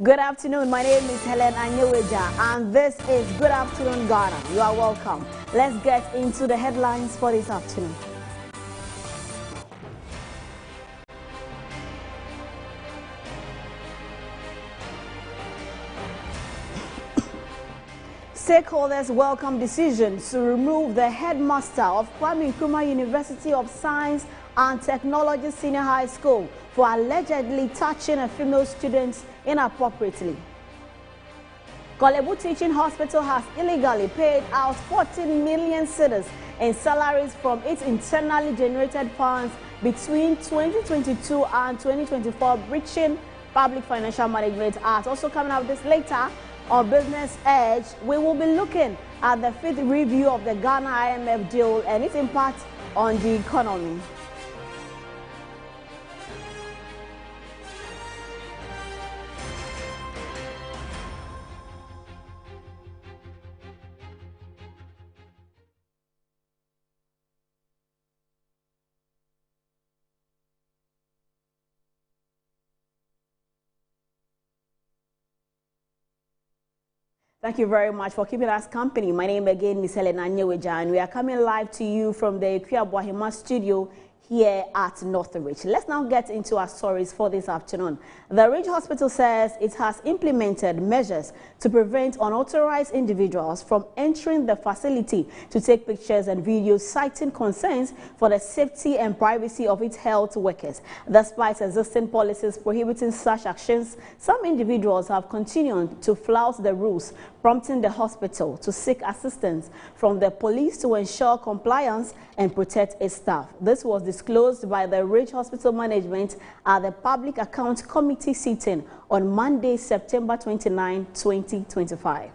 Good afternoon. My name is Helen Anyeweja, and this is Good Afternoon Ghana. You are welcome. Let's get into the headlines for this afternoon. Stakeholders welcome decision to remove the headmaster of Kwame Nkrumah University of Science and Technology Senior High School for allegedly touching a female student inappropriately. Kolebu Teaching Hospital has illegally paid out 14 million cedis in salaries from its internally generated funds between 2022 and 2024, breaching Public Financial Management Act. Also coming up this later, on Business Edge, we will be looking at the 5th review of the Ghana IMF deal and its impact on the economy. Thank you very much for keeping us company. My name again is Helen Anyeweja, and we are coming live to you from the Ikuya studio here at Northridge. Let's now get into our stories for this afternoon. The Ridge Hospital says it has implemented measures to prevent unauthorized individuals from entering the facility to take pictures and videos, citing concerns for the safety and privacy of its health workers. Despite existing policies prohibiting such actions, some individuals have continued to flout the rules, prompting the hospital to seek assistance from the police to ensure compliance and protect its staff. This was disclosed by the Ridge Hospital management at the Public Accounts Committee sitting on Monday, September 29, 2025.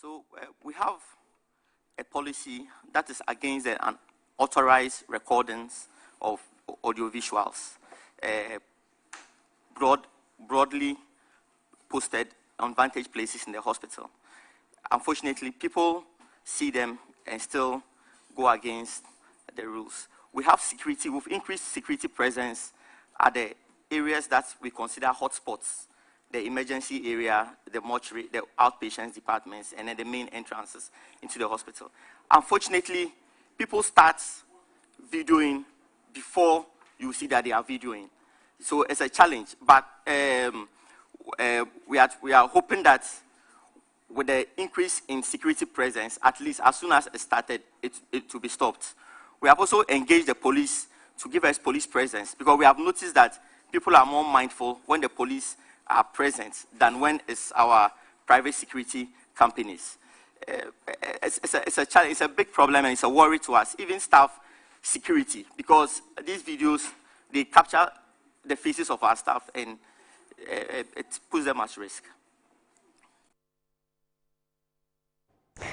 So we have a policy that is against the unauthorized recordings of audiovisuals, broadly posted on vantage places in the hospital. Unfortunately, people see them and still go against the rules. We have security, we've increased security presence at the areas that we consider hotspots, the emergency area, the mortuary, the outpatients departments, and then the main entrances into the hospital. Unfortunately, people start videoing before you see that they are videoing. So it's a challenge, but we are hoping that with the increase in security presence, at least as soon as it started, it to be stopped. We have also engaged the police to give us police presence, because we have noticed that people are more mindful when the police are present than when it's our private security companies. It's a challenge, it's a big problem, and it's a worry to us, even staff security, because these videos, they capture the faces of our staff, and it puts them at risk.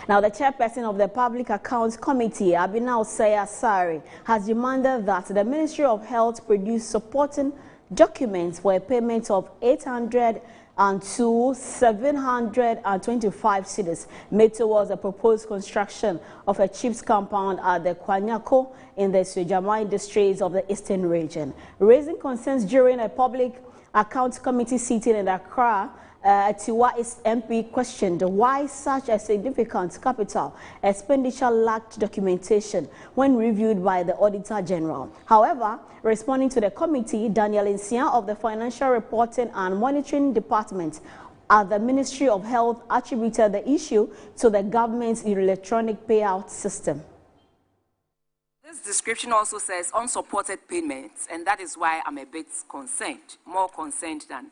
Now, the chairperson of the Public Accounts Committee, Abinau Sayasari, has demanded that the Ministry of Health produce supporting documents for a payment of 802,725 cedis made towards the proposed construction of a chips compound at the Kwanyako in the Sujama industries of the Eastern region. Raising concerns during a Public Accounts Committee sitting in Accra, Tiwa MP questioned why such a significant capital expenditure lacked documentation when reviewed by the Auditor General. However, responding to the committee, Daniel Insia of the Financial Reporting and Monitoring Department at the Ministry of Health attributed the issue to the government's electronic payout system. This description also says unsupported payments, and that is why I'm a bit concerned, more concerned than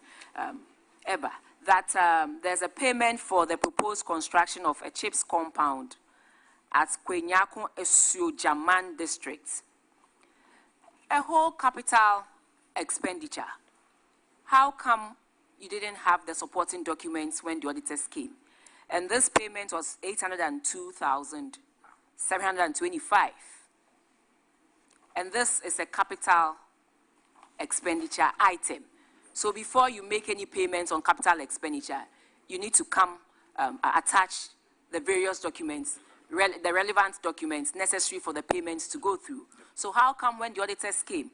ever, that there's a payment for the proposed construction of a chips compound at Kwenyako Esujaman district. A whole capital expenditure. How come you didn't have the supporting documents when the auditors came? And this payment was 802,725. And this is a capital expenditure item. So before you make any payments on capital expenditure, you need to come attach the various documents, the relevant documents necessary for the payments to go through. So how come when the auditors came,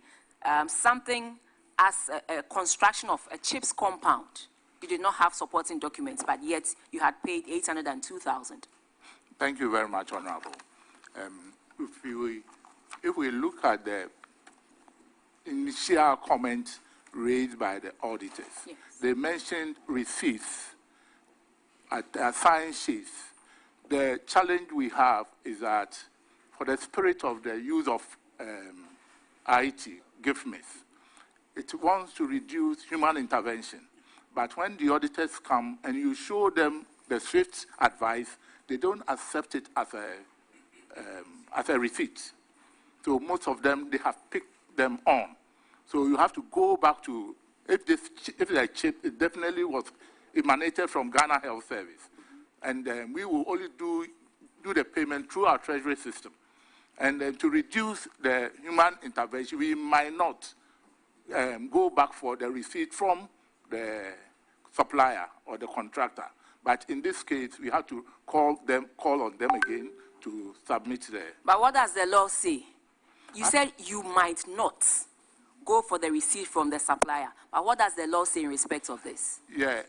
something as a construction of a chips compound. You did not have supporting documents, but yet you had paid 802,000. Thank you very much, Honorable. If we look at the initial comment raised by the auditors, yes, they mentioned receipts at assigned sheets. The challenge we have is that for the spirit of the use of IT, GIFMIS, it wants to reduce human intervention. But when the auditors come and you show them the SWIFT advice, they don't accept it as a receipt. So most of them, they have picked them on. So you have to go back to, if the chip, it definitely was emanated from Ghana Health Service. And we will only do the payment through our treasury system. And to reduce the human intervention, we might not go back for the receipt from the supplier or the contractor. But in this case, we have to call on them again to submit the... But what does the law say? You said you might not go for the receipt from the supplier. But what does the law say in respect of this? Yeah,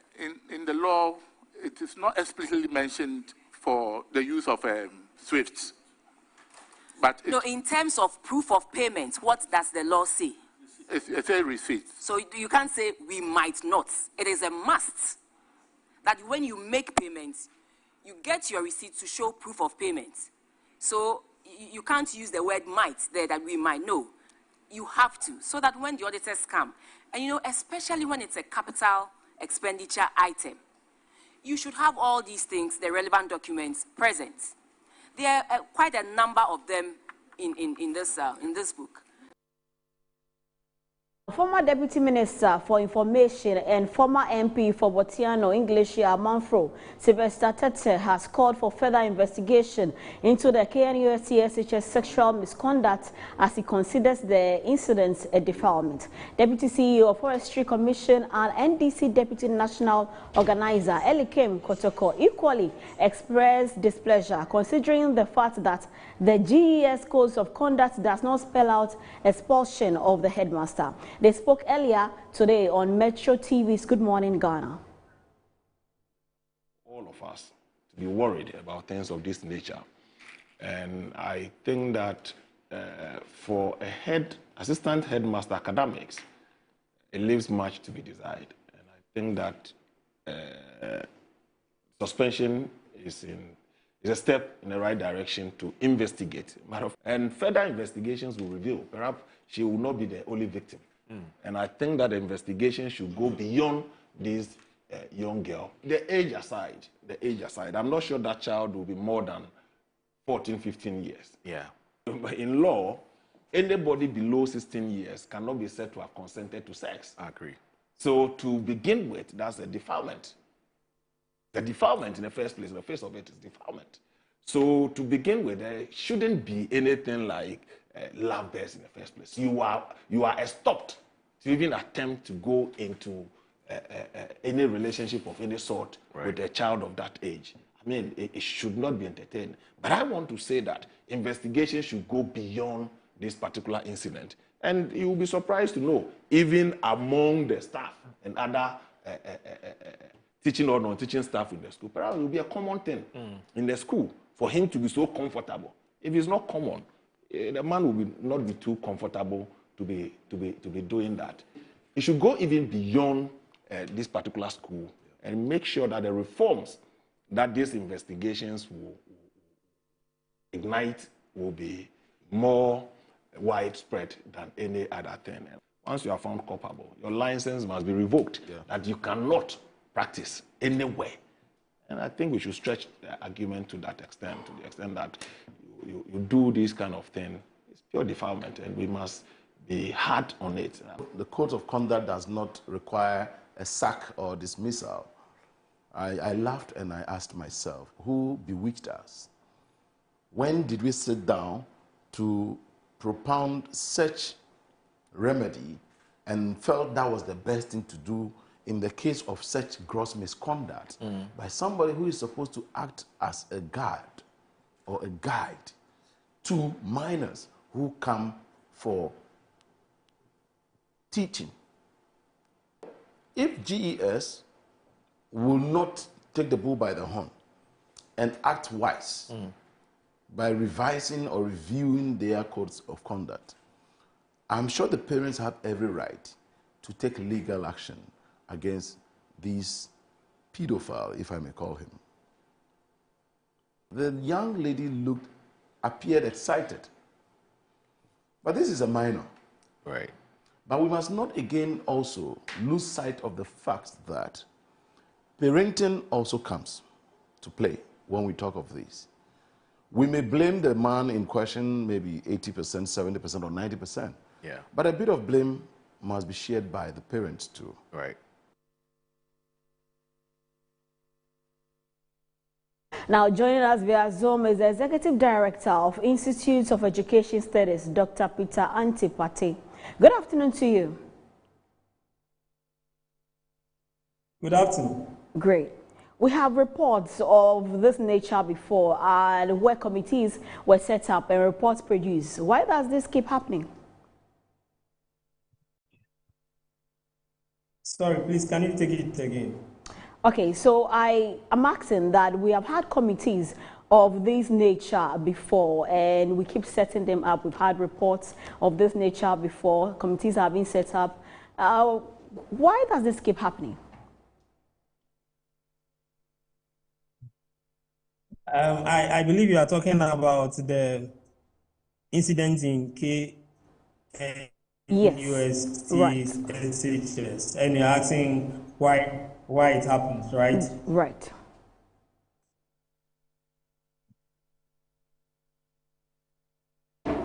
in the law, it is not explicitly mentioned for the use of SWIFT. But no, in terms of proof of payment, what does the law say? It's a receipt. So you can't say we might not. It is a must that when you make payments, you get your receipt to show proof of payment. So you can't use the word might there that we might know. You have to, so that when the auditors come, and you know, especially when it's a capital expenditure item, you should have all these things, the relevant documents, present. There are quite a number of them in this book. Former Deputy Minister for Information and former MP for Botiano, English Manfro, Sylvester Tete, has called for further investigation into the KNUST SHS sexual misconduct as he considers the incident a defilement. Deputy CEO of Forestry Commission and NDC Deputy National Organizer Elikem Kotoko equally expressed displeasure, considering the fact that the GES Codes of Conduct does not spell out expulsion of the headmaster. They spoke earlier today on Metro TV's Good Morning Ghana. All of us to be worried about things of this nature. And I think that for a assistant headmaster academics, it leaves much to be desired. And I think that suspension is a step in the right direction to investigate. And further investigations will reveal perhaps she will not be the only victim. And I think that the investigation should go beyond this young girl. The age aside, I'm not sure that child will be more than 14, 15 years. Yeah. But in law, anybody below 16 years cannot be said to have consented to sex. I agree. So to begin with, that's a defilement. The defilement in the first place, the face of it is defilement. So to begin with, there shouldn't be anything like love births in the first place. You are stopped to even attempt to go into any relationship of any sort with a child of that age. I mean, it should not be entertained. But I want to say that investigation should go beyond this particular incident. And you will be surprised to know, even among the staff and other teaching or non-teaching staff in the school, perhaps it will be a common thing in the school for him to be so comfortable. If it's not common, the man will not be too comfortable to be doing that. It should go even beyond this particular school and make sure that the reforms that these investigations will ignite will be more widespread than any other thing. Once you are found culpable, your license must be revoked, that you cannot practice anywhere. And I think we should stretch the argument to that extent, to the extent that you do this kind of thing. It's pure defilement, and we must be hard on it. The code of conduct does not require a sack or dismissal. I laughed and I asked myself, who bewitched us? When did we sit down to propound such remedy and felt that was the best thing to do in the case of such gross misconduct by somebody who is supposed to act as a guard or a guide to minors who come for teaching If GES will not take the bull by the horn and act wise by revising or reviewing their codes of conduct, I'm sure the parents have every right to take legal action against this pedophile, if I may call him. The young lady appeared excited. But this is a minor. Right. But we must not again also lose sight of the fact that parenting also comes to play when we talk of this. We may blame the man in question maybe 80%, 70%, or 90%. Yeah. But a bit of blame must be shared by the parents too. Right. Now, joining us via Zoom is the Executive Director of Institutes of Education Studies, Dr. Peter Antipati. Good afternoon to you. Good afternoon. Great. We have reports of this nature before, and where committees were set up and reports produced. Why does this keep happening? Sorry, please, can you take it again? Okay, so I am asking that we have had committees of this nature before, and we keep setting them up. We've had reports of this nature before. Committees have been set up. Why does this keep happening? I believe you are talking about the incident in KNUST SHS, and you're asking why it happens, right? Right.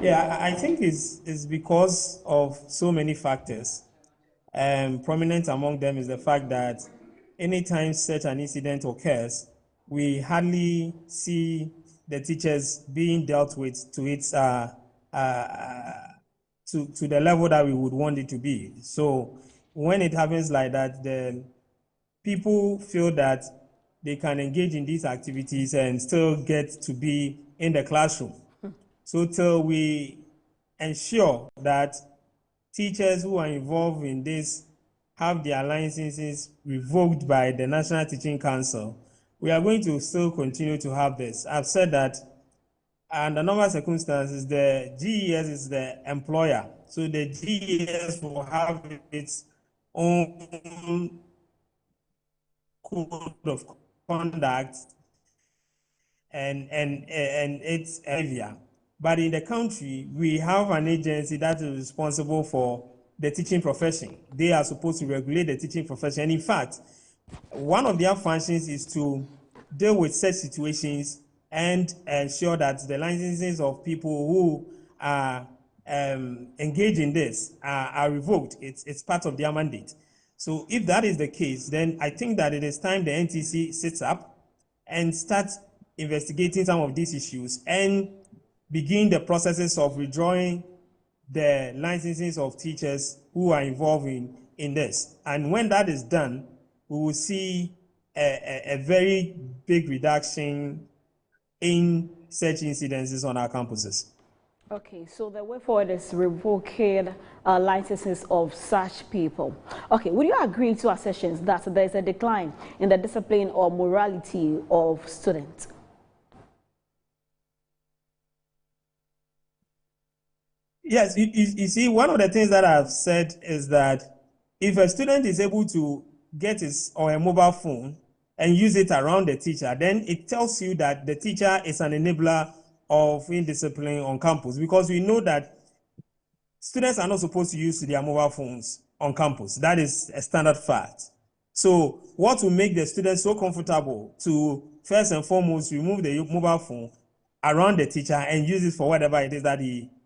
Yeah, I think it's because of so many factors. Prominent among them is the fact that anytime such an incident occurs, we hardly see the teachers being dealt with to its to the level that we would want it to be. So when it happens like that, then people feel that they can engage in these activities and still get to be in the classroom. So till we ensure that teachers who are involved in this have their licenses revoked by the National Teaching Council, we are going to still continue to have this. I've said that under normal circumstances, the GES is the employer. So the GES will have its own code of conduct and its behavior. But in the country, we have an agency that is responsible for the teaching profession. They are supposed to regulate the teaching profession. And in fact, one of their functions is to deal with such situations and ensure that the licenses of people who are engaged in this are revoked. It's part of their mandate. So if that is the case, then I think that it is time the NTC sits up and starts investigating some of these issues and begin the processes of withdrawing the licenses of teachers who are involved in this. And when that is done, we will see a very big reduction in such incidences on our campuses. Okay, so the way forward is revoking licenses of such people. Okay, would you agree to assertions that there is a decline in the discipline or morality of students? Yes, you see, one of the things that I've said is that if a student is able to get his or a mobile phone and use it around the teacher, then it tells you that the teacher is an enabler of indiscipline on campus, because we know that students are not supposed to use their mobile phones on campus. That is a standard fact. So what will make the students so comfortable to first and foremost remove the mobile phone around the teacher and use it for whatever it is that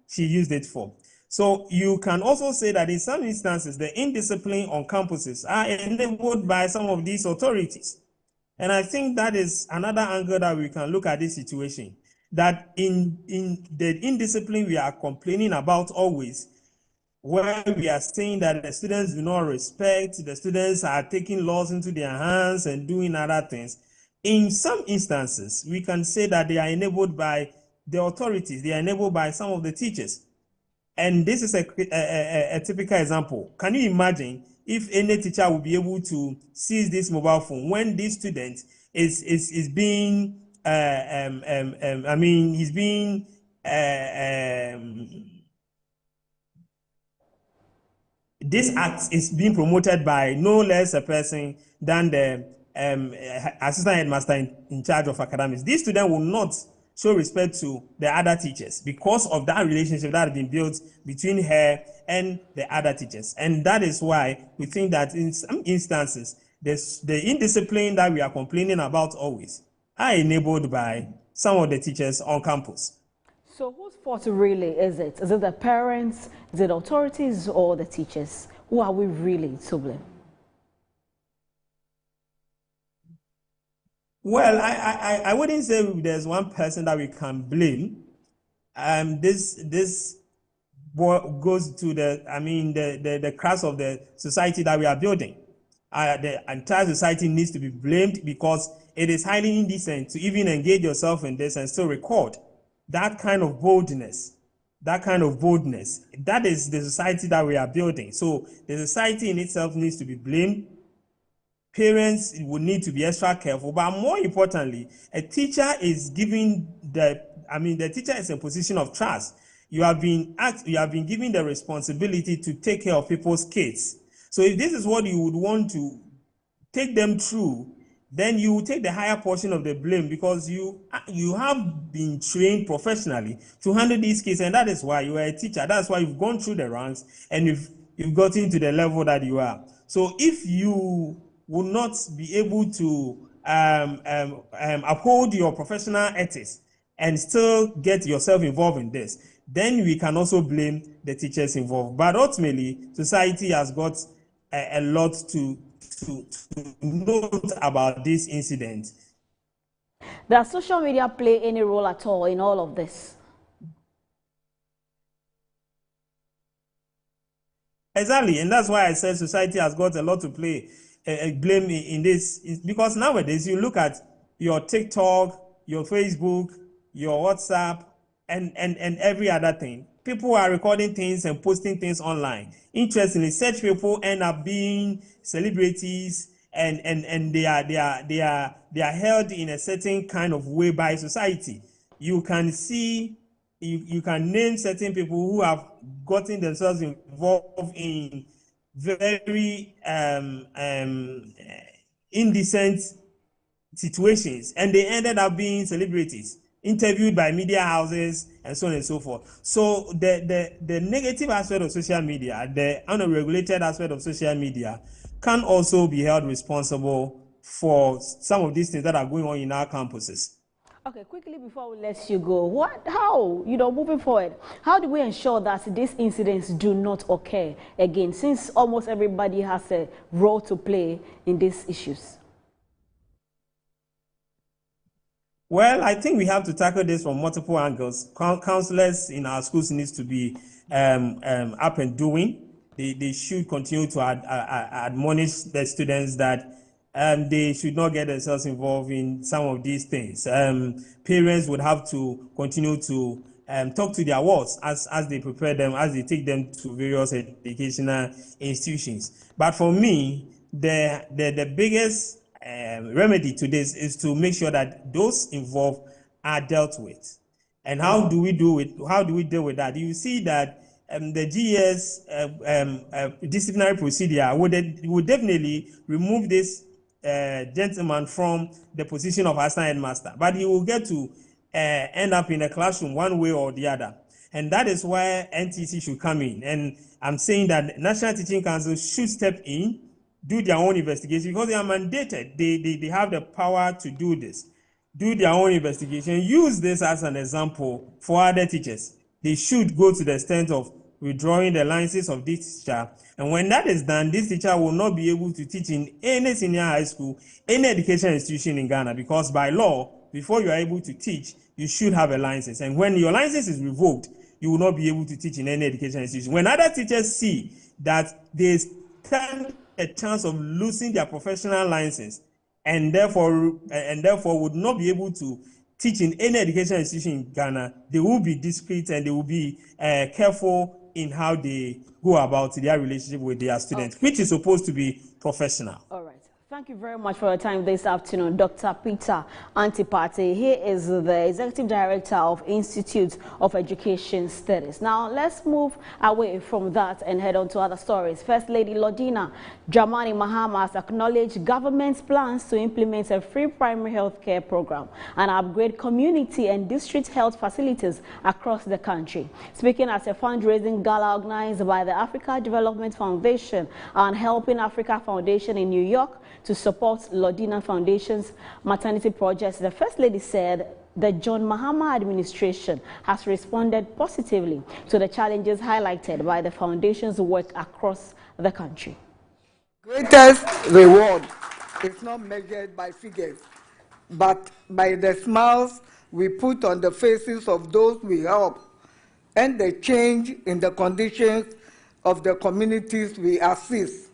she used it for? So you can also say that in some instances, the indiscipline on campuses are enabled by some of these authorities. And I think that is another angle that we can look at this situation, that in the indiscipline we are complaining about always, where we are saying that the students do not respect, the students are taking laws into their hands and doing other things. In some instances, we can say that they are enabled by the authorities, they are enabled by some of the teachers. And this is a typical example. Can you imagine if any teacher will be able to seize this mobile phone when this student is being, I mean, he's being, this act is being promoted by no less a person than the assistant headmaster in charge of academics. This student will not show respect to the other teachers because of that relationship that has been built between her and the other teachers. And that is why we think that in some instances, the indiscipline that we are complaining about always are enabled by some of the teachers on campus. So whose fault really is it? Is it the parents, is it authorities, or the teachers? Who are we really to blame? Well, I wouldn't say there's one person that we can blame. This goes to the crux of the society that we are building. The entire society needs to be blamed because it is highly indecent to even engage yourself in this and still record. That kind of boldness, that is the society that we are building. So the society in itself needs to be blamed. Parents would need to be extra careful, but more importantly, a teacher is giving the teacher is in a position of trust. You have been given the responsibility to take care of people's kids. So if this is what you would want to take them through, then you will take the higher portion of the blame because you have been trained professionally to handle these kids, and that is why you are a teacher. That's why you've gone through the ranks and you've gotten to the level that you are. So if you will not be able to uphold your professional ethics and still get yourself involved in this, then we can also blame the teachers involved. But ultimately, society has got a lot to note about this incident. Does social media play any role at all in all of this? Exactly, and that's why I said society has got a lot to play, blame in this, because nowadays you look at your TikTok, your Facebook, your WhatsApp, and every other thing. People are recording things and posting things online. Interestingly, such people end up being celebrities, and they are held in a certain kind of way by society. You can see, you can name certain people who have gotten themselves involved in very indecent situations, and they ended up being celebrities, interviewed by media houses, and so on and so forth. So the negative aspect of social media, the unregulated aspect of social media, can also be held responsible for some of these things that are going on in our campuses. Okay, quickly before we let you go, moving forward, how do we ensure that these incidents do not occur again, since almost everybody has a role to play in these issues? Well, I think we have to tackle this from multiple angles. Counselors in our schools needs to be up and doing. They should continue to admonish the students that they should not get themselves involved in some of these things. Parents would have to continue to talk to their wards as they prepare them, as they take them to various educational institutions. But for me, the biggest remedy to this is to make sure that those involved are dealt with. And how do we deal with that? You see that the GS disciplinary procedure would definitely remove this gentleman from the position of assistant headmaster, but he will get to end up in a classroom one way or the other. And that is where NTC should come in. And I'm saying that National Teaching Council should step in, do their own investigation, because they are mandated. They have the power to do this. Do their own investigation. Use this as an example for other teachers. They should go to the extent of withdrawing the licenses of this teacher. And when that is done, this teacher will not be able to teach in any senior high school, any education institution in Ghana, because by law, before you are able to teach, you should have a license. And when your license is revoked, you will not be able to teach in any education institution. When other teachers see that they stand a chance of losing their professional license and therefore would not be able to teach in any education institution in Ghana, they will be discreet and they will be careful in how they go about their relationship with their students, which is supposed to be professional. All right. Thank you very much for your time this afternoon, Dr. Peter Antipati. He is the Executive Director of Institute of Education Studies. Now, let's move away from that and head on to other stories. First Lady Lordina Dramani Mahama has acknowledged government's plans to implement a free primary health care program and upgrade community and district health facilities across the country. Speaking at a fundraising gala organized by the Africa Development Foundation and Helping Africa Foundation in New York, to support Lordina Foundation's maternity projects, the First Lady said the John Mahama administration has responded positively to the challenges highlighted by the foundation's work across the country. Greatest reward is not measured by figures, but by the smiles we put on the faces of those we help and the change in the conditions of the communities we assist.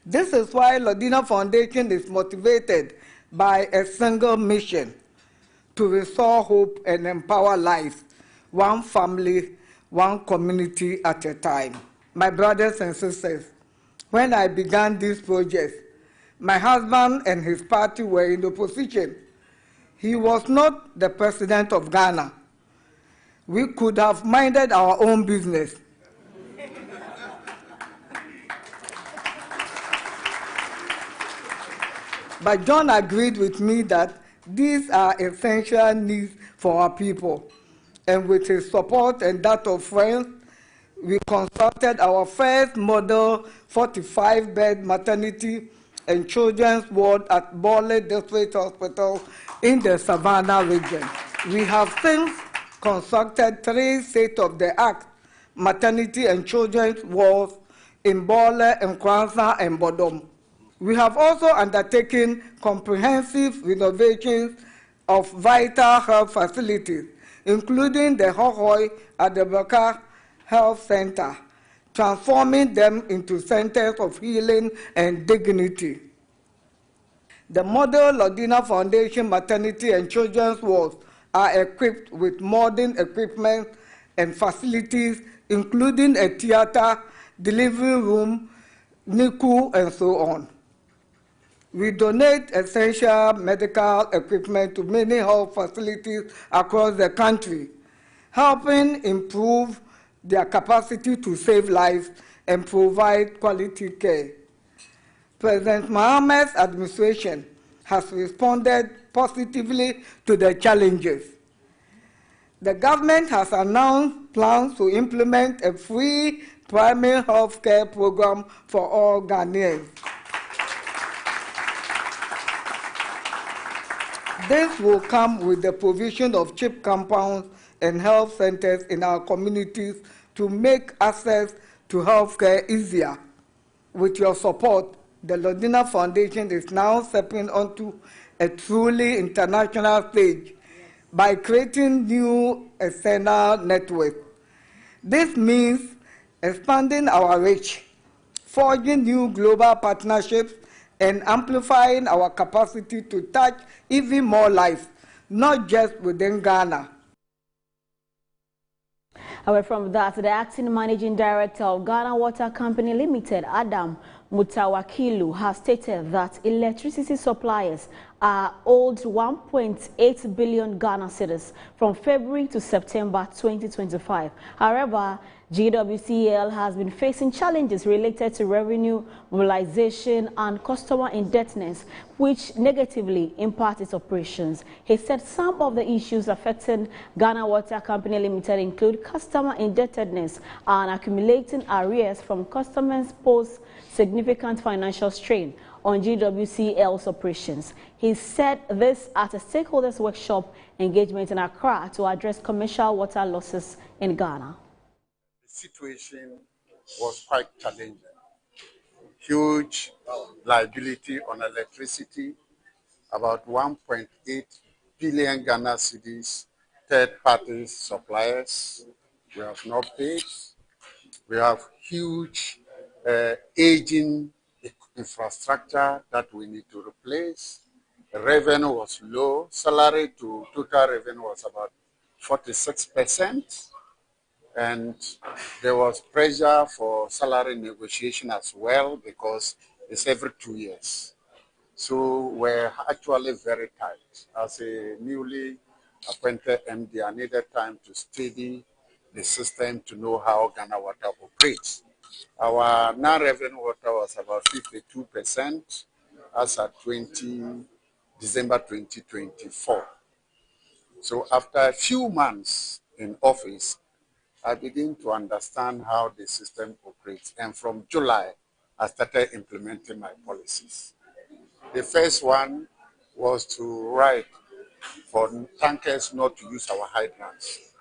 This is why Lordina Foundation is motivated by a single mission: to restore hope and empower life, one family, one community at a time. My brothers and sisters, when I began this project, my husband and his party were in opposition. He was not the president of Ghana. We could have minded our own business. But John agreed with me that these are essential needs for our people. And with his support and that of friends, we constructed our first model 45-bed maternity and children's ward at Bole District Hospital in the Savannah region. We have since constructed 3 state-of-the-art maternity and children's wards in Bole, Nkranza, and Bodom. We have also undertaken comprehensive renovations of vital health facilities, including the Hohoi at the Baka Health Center, transforming them into centers of healing and dignity. The model Lordina Foundation maternity and children's wards are equipped with modern equipment and facilities, including a theater, delivery room, NICU, and so on. We donate essential medical equipment to many health facilities across the country, helping improve their capacity to save lives and provide quality care. President Mohammed's administration has responded positively to the challenges. The government has announced plans to implement a free primary health care program for all Ghanaians. This will come with the provision of cheap compounds and health centers in our communities to make access to health care easier. With your support, the Lordina Foundation is now stepping onto a truly international stage by creating new external networks. This means expanding our reach, forging new global partnerships, and amplifying our capacity to touch even more lives, not just within Ghana. Away from that, the acting managing director of Ghana Water Company Limited, Adam Mutawakilu, has stated that electricity suppliers are owed 1.8 billion Ghana cedis from February to September 2025. However, GWCL has been facing challenges related to revenue mobilization and customer indebtedness, which negatively impact its operations. He said some of the issues affecting Ghana Water Company Limited include customer indebtedness and accumulating arrears from customers pose significant financial strain on GWCL's operations. He said this at a stakeholders workshop engagement in Accra to address commercial water losses in Ghana. Situation was quite challenging. Huge liability on electricity, about 1.8 billion Ghana cedis, third-party suppliers we have not paid. We have huge aging infrastructure that we need to replace. The revenue was low. Salary to total revenue was about 46%. And there was pressure for salary negotiation as well because it's every 2 years. So we're actually very tight. As a newly appointed MD, I needed time to study the system to know how Ghana Water operates. Our non-revenue water was about 52% as at December 2024. So after a few months in office, I began to understand how the system operates. And from July, I started implementing my policies. The first one was to write for tankers not to use our hydrants.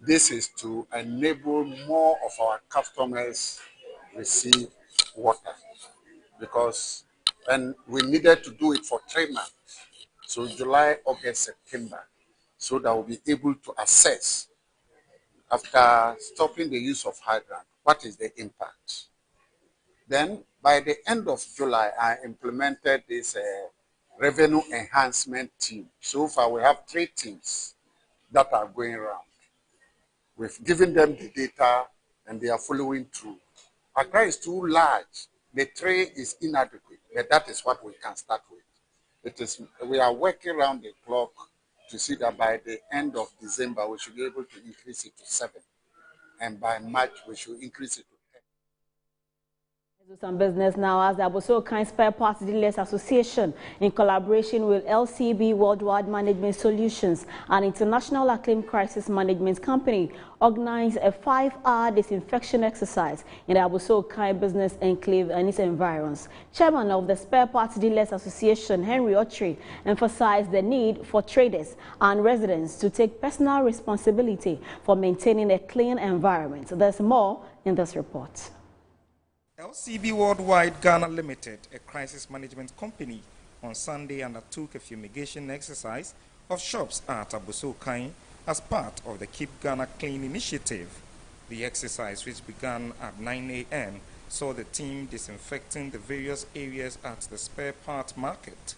This is to enable more of our customers receive water because and we needed to do it for 3 months. So July, August, September, so that we'll be able to assess after stopping the use of hydrant, what is the impact? Then by the end of July, I implemented this revenue enhancement team. So far, we have 3 teams that are going around. We've given them the data and they are following through. Accra is too large. The tray is inadequate, but that is what we can start with. We are working around the clock to see that by the end of December, we should be able to increase it to 7. And by March, we should increase it to 10. Let's do some business now as the Aboso Kind Spare Parts Dealers Association, in collaboration with LCB Worldwide Management Solutions, an international acclaimed crisis management company, organized a 5-hour disinfection exercise in the Aboso Kind Business Enclave and its environs. Chairman of the Spare Parts Dealers Association, Henry Otri, emphasized the need for traders and residents to take personal responsibility for maintaining a clean environment. There's more in this report. LCB Worldwide Ghana Limited, a crisis management company, on Sunday undertook a fumigation exercise of shops at Aboso Kind as part of the Keep Ghana Clean initiative. The exercise, which began at 9 a.m., saw the team disinfecting the various areas at the spare part market.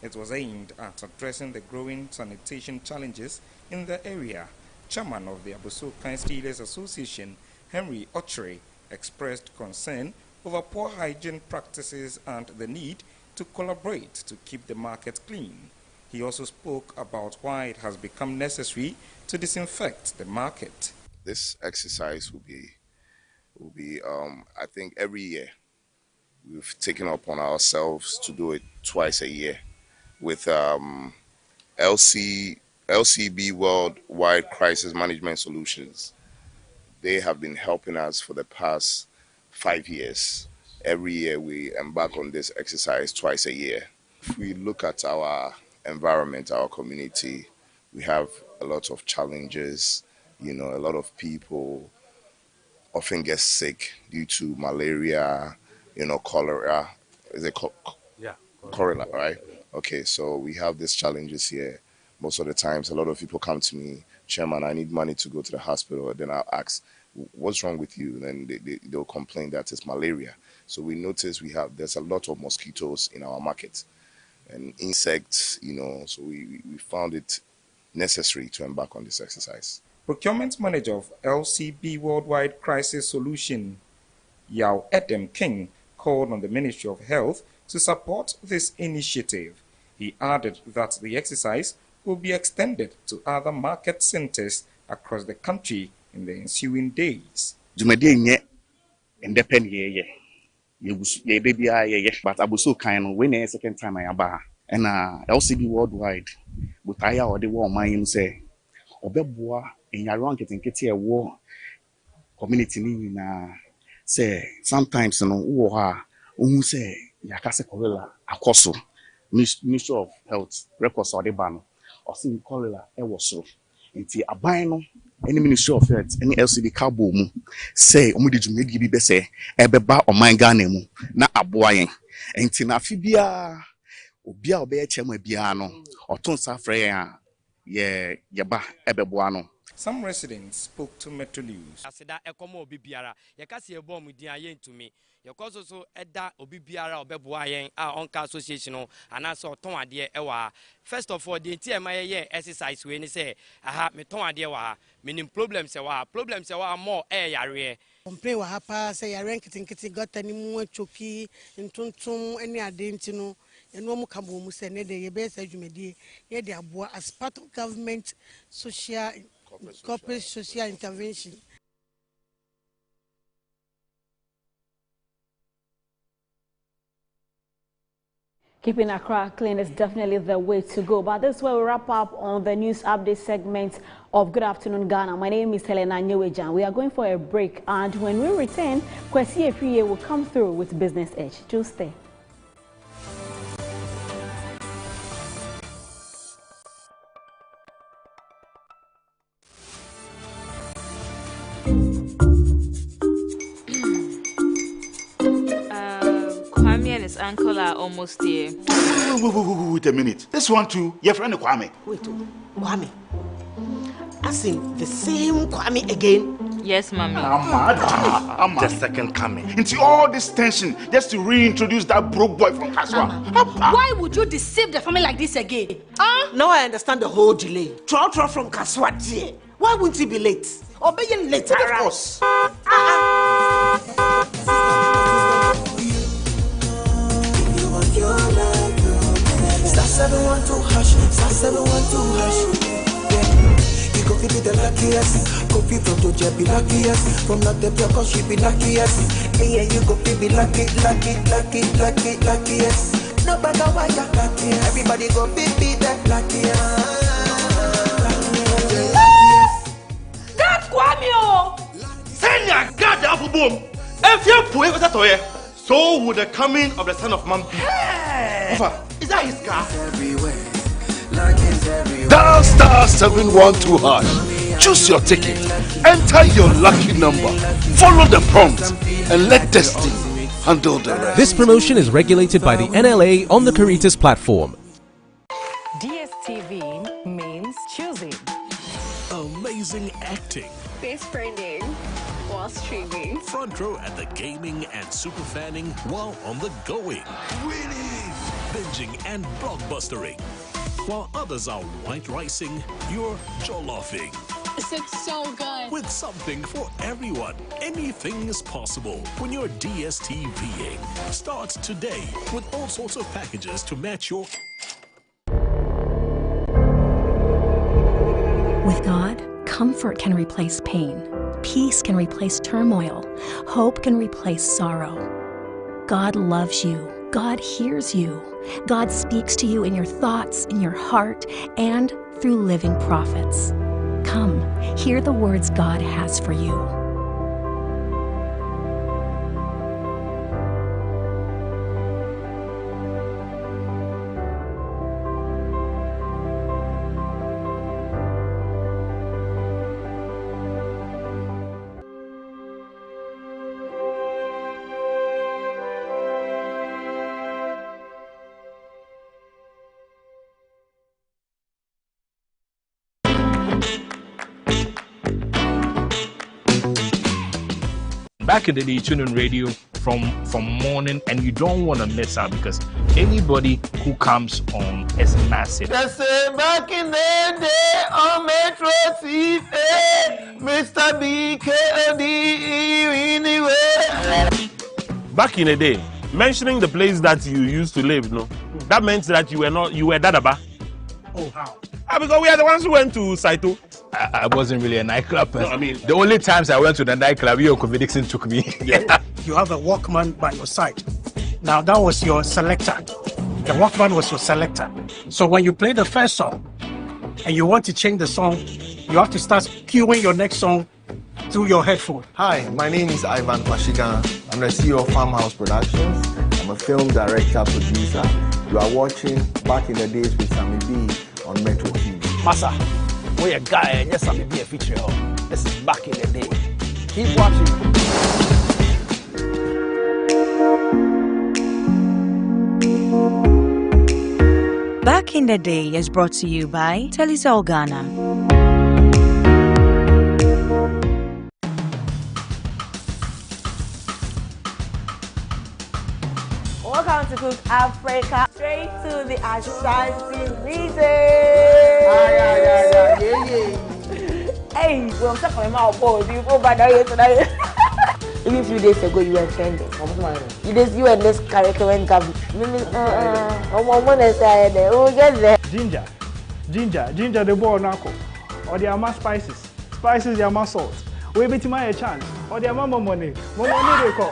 It was aimed at addressing the growing sanitation challenges in the area. Chairman of the Aboso Kind Dealers Association, Henry Otri, expressed concern over poor hygiene practices and the need to collaborate to keep the market clean. He also spoke about why it has become necessary to disinfect the market. This exercise will be I think every year. We've taken upon ourselves to do it twice a year with LCB Worldwide Crisis Management Solutions. They have been helping us for the past 5 years. Every year we embark on this exercise twice a year. If we look at our environment, our community, we have a lot of challenges. A lot of people often get sick due to malaria, cholera. Is it cholera, right? Okay, so we have these challenges here. Most of the times, a lot of people come to me, Chairman, I need money to go to the hospital. Then I'll ask, what's wrong with you? And then they'll complain that it's malaria. So we notice there's a lot of mosquitoes in our market and insects, so we found it necessary to embark on this exercise. Procurement Manager of LCB Worldwide Crisis Solution, Yao Edem King, called on the Ministry of Health to support this initiative. He added that the exercise will be extended to other market centers across the country in the ensuing days. But Aboso Kind when the second time I aba and LCB Worldwide but I already want my say obeboa in around getting a war community na say sometimes who say yakase cholera akoso Ministry of Health records or the ban or seeing cholera so nti aban no any Ministry of Health any LCB cabo mu say omudi jumedi bi be say ebeba oman Ghana mu na aboa yen nti na afibia obia obeye chema bia no oton safre yan yeba ebeboano. Some residents spoke to Metro News. Asida ekomo obi biara yakasi ebo mu din ayen tumi yakoso so eda obi biara obeboa yen a onka association no anase oton ade ewa. First of all, the entire my exercise we ni say aha me ton ade wa meaning problems wa more yare. Complain wa hapa say yare nkitin got ani mu choki ntuntum ani ade ntino eno mu kabo mu say ne de ye be say dwumedie ye de aboa as part of government corporate social intervention. Keeping Accra clean is definitely the way to go. But this is where we wrap up on the news update segment of Good Afternoon Ghana. My name is Helena Nyewejan. We are going for a break, and when we return, Kwesi Efiye will come through with Business Edge. Just stay. His uncle are almost here. Wait a minute. This one too, your friend Kwame. Wait, Kwame. As in the same Kwame again? Yes, mommy. The second coming. Into all this tension just to reintroduce that broke boy from Kaswa. Why would you deceive the family like this again? Now I understand the whole delay. Troll from Kaswa dear. Why wouldn't he be late? Or be late? Of course. Star 712 hash, star 712 hash. Yeah, you go be the luckiest. Copy from Georgia be luckiest. From not the pure cause she be luckiest. Me and you go be luckiest. No matter why you're luckiest. Everybody go be the luckiest. That's Kwame. Senya God the apple boom. If you put it toye, so would the coming of the Son of Man be. Is that his car? Dial star 712 hash. Choose your ticket. Enter your lucky number. Follow the prompts and let destiny handle the rest. This promotion is regulated by the NLA on the Caritas platform. DSTV means choosing. Amazing acting. Face branding while streaming. Front row at the gaming and super fanning while on the going. Winning, binging and blockbustering. While others are white ricing, you're jolloffing. This looks so good. With something for everyone, anything is possible when you're DSTVing. Start today with all sorts of packages to match your... With God, comfort can replace pain. Peace can replace turmoil. Hope can replace sorrow. God loves you. God hears you. God speaks to you in your thoughts, in your heart, and through living prophets. Come, hear the words God has for you. Back in the day, tune in radio from morning, and you don't want to miss out because anybody who comes on is massive. Back in the day on Metro TV, Mr. BKD anyway. Back in the day, mentioning the place that you used to live, no, that meant that you were Dadaba. Oh, how? Because we are the ones who went to Saito. I wasn't really a nightclub person. No, I mean, the only times I went to the nightclub, Kobe Dixon took me. Yeah. You have a Walkman by your side. Now that was your selector. The Walkman was your selector. So when you play the first song and you want to change the song, you have to start cueing your next song through your headphone. Hi, my name is Ivan Kwashiga. I'm the CEO of Farmhouse Productions. I'm a film director, producer. You are watching Back in the Days with Sammy B on Metro TV. Massa, we're a guy and yes, Sammy B a feature. This is Back in the Day. Keep watching. Back in the Day is brought to you by Telecel Ghana. Welcome to Cook Africa. Straight to the Ashanti region. Hey, we're talking about boys. You go back there today. Even a few days ago, you were trending. You and this curriculum government. We'll get there. Ginger, the boy nako. Or the ama spices. Spices, the ama salt. We bet him a chance. Or the ama money. Money they call.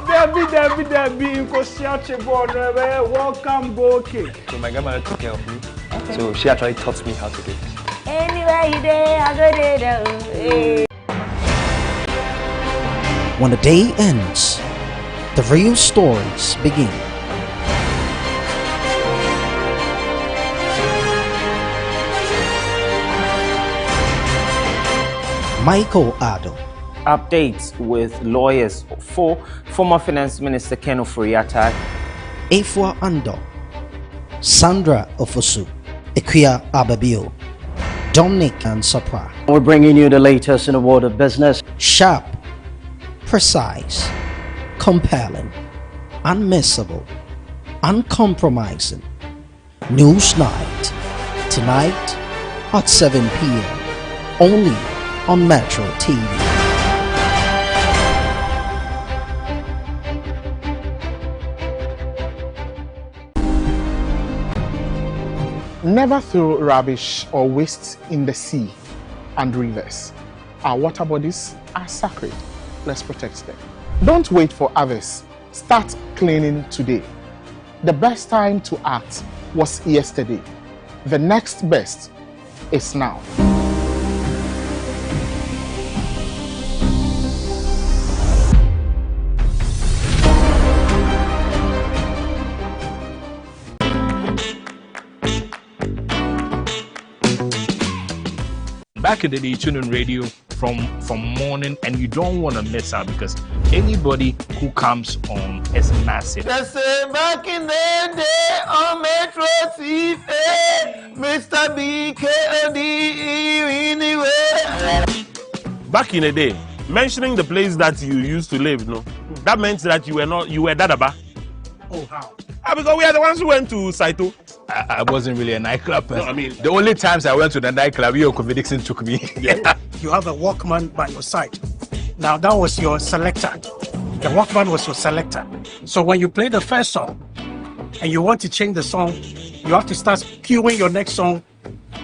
Debbie, in Kosiache board. Welcome, go cake. So my grandmother took care of me. Okay. So she actually taught me how to do this. Anyway, there, I go there. When the day ends, the real stories begin. Michael Ado. Updates with lawyers for former Finance Minister Ken Ofori-Atta. Efua Ando. Sandra Ofosu. Equia Ababio. Dominic Ansapra. We're bringing you the latest in the world of business. Sharp, precise, compelling, unmissable, uncompromising. News Night. Tonight at 7 p.m. Only on Metro TV. Never throw rubbish or waste in the sea and rivers. Our water bodies are sacred. Let's protect them. Don't wait for others. Start cleaning today. The best time to act was yesterday. The next best is now. Back in the day, tune in radio from morning, and you don't want to miss out because anybody who comes on is massive. Back in the day on Metro TV, Mr. BKD anywhere. Back in the day, mentioning the place that you used to live, no, that meant that you were Dadaba. Oh, how? Because we are the ones who went to Saito. I wasn't really a nightclub person. No, I mean, the only times I went to the nightclub, Kofi Dixon took me. Yeah. You have a Walkman by your side. Now that was your selector. The Walkman was your selector. So when you play the first song and you want to change the song, you have to start cueing your next song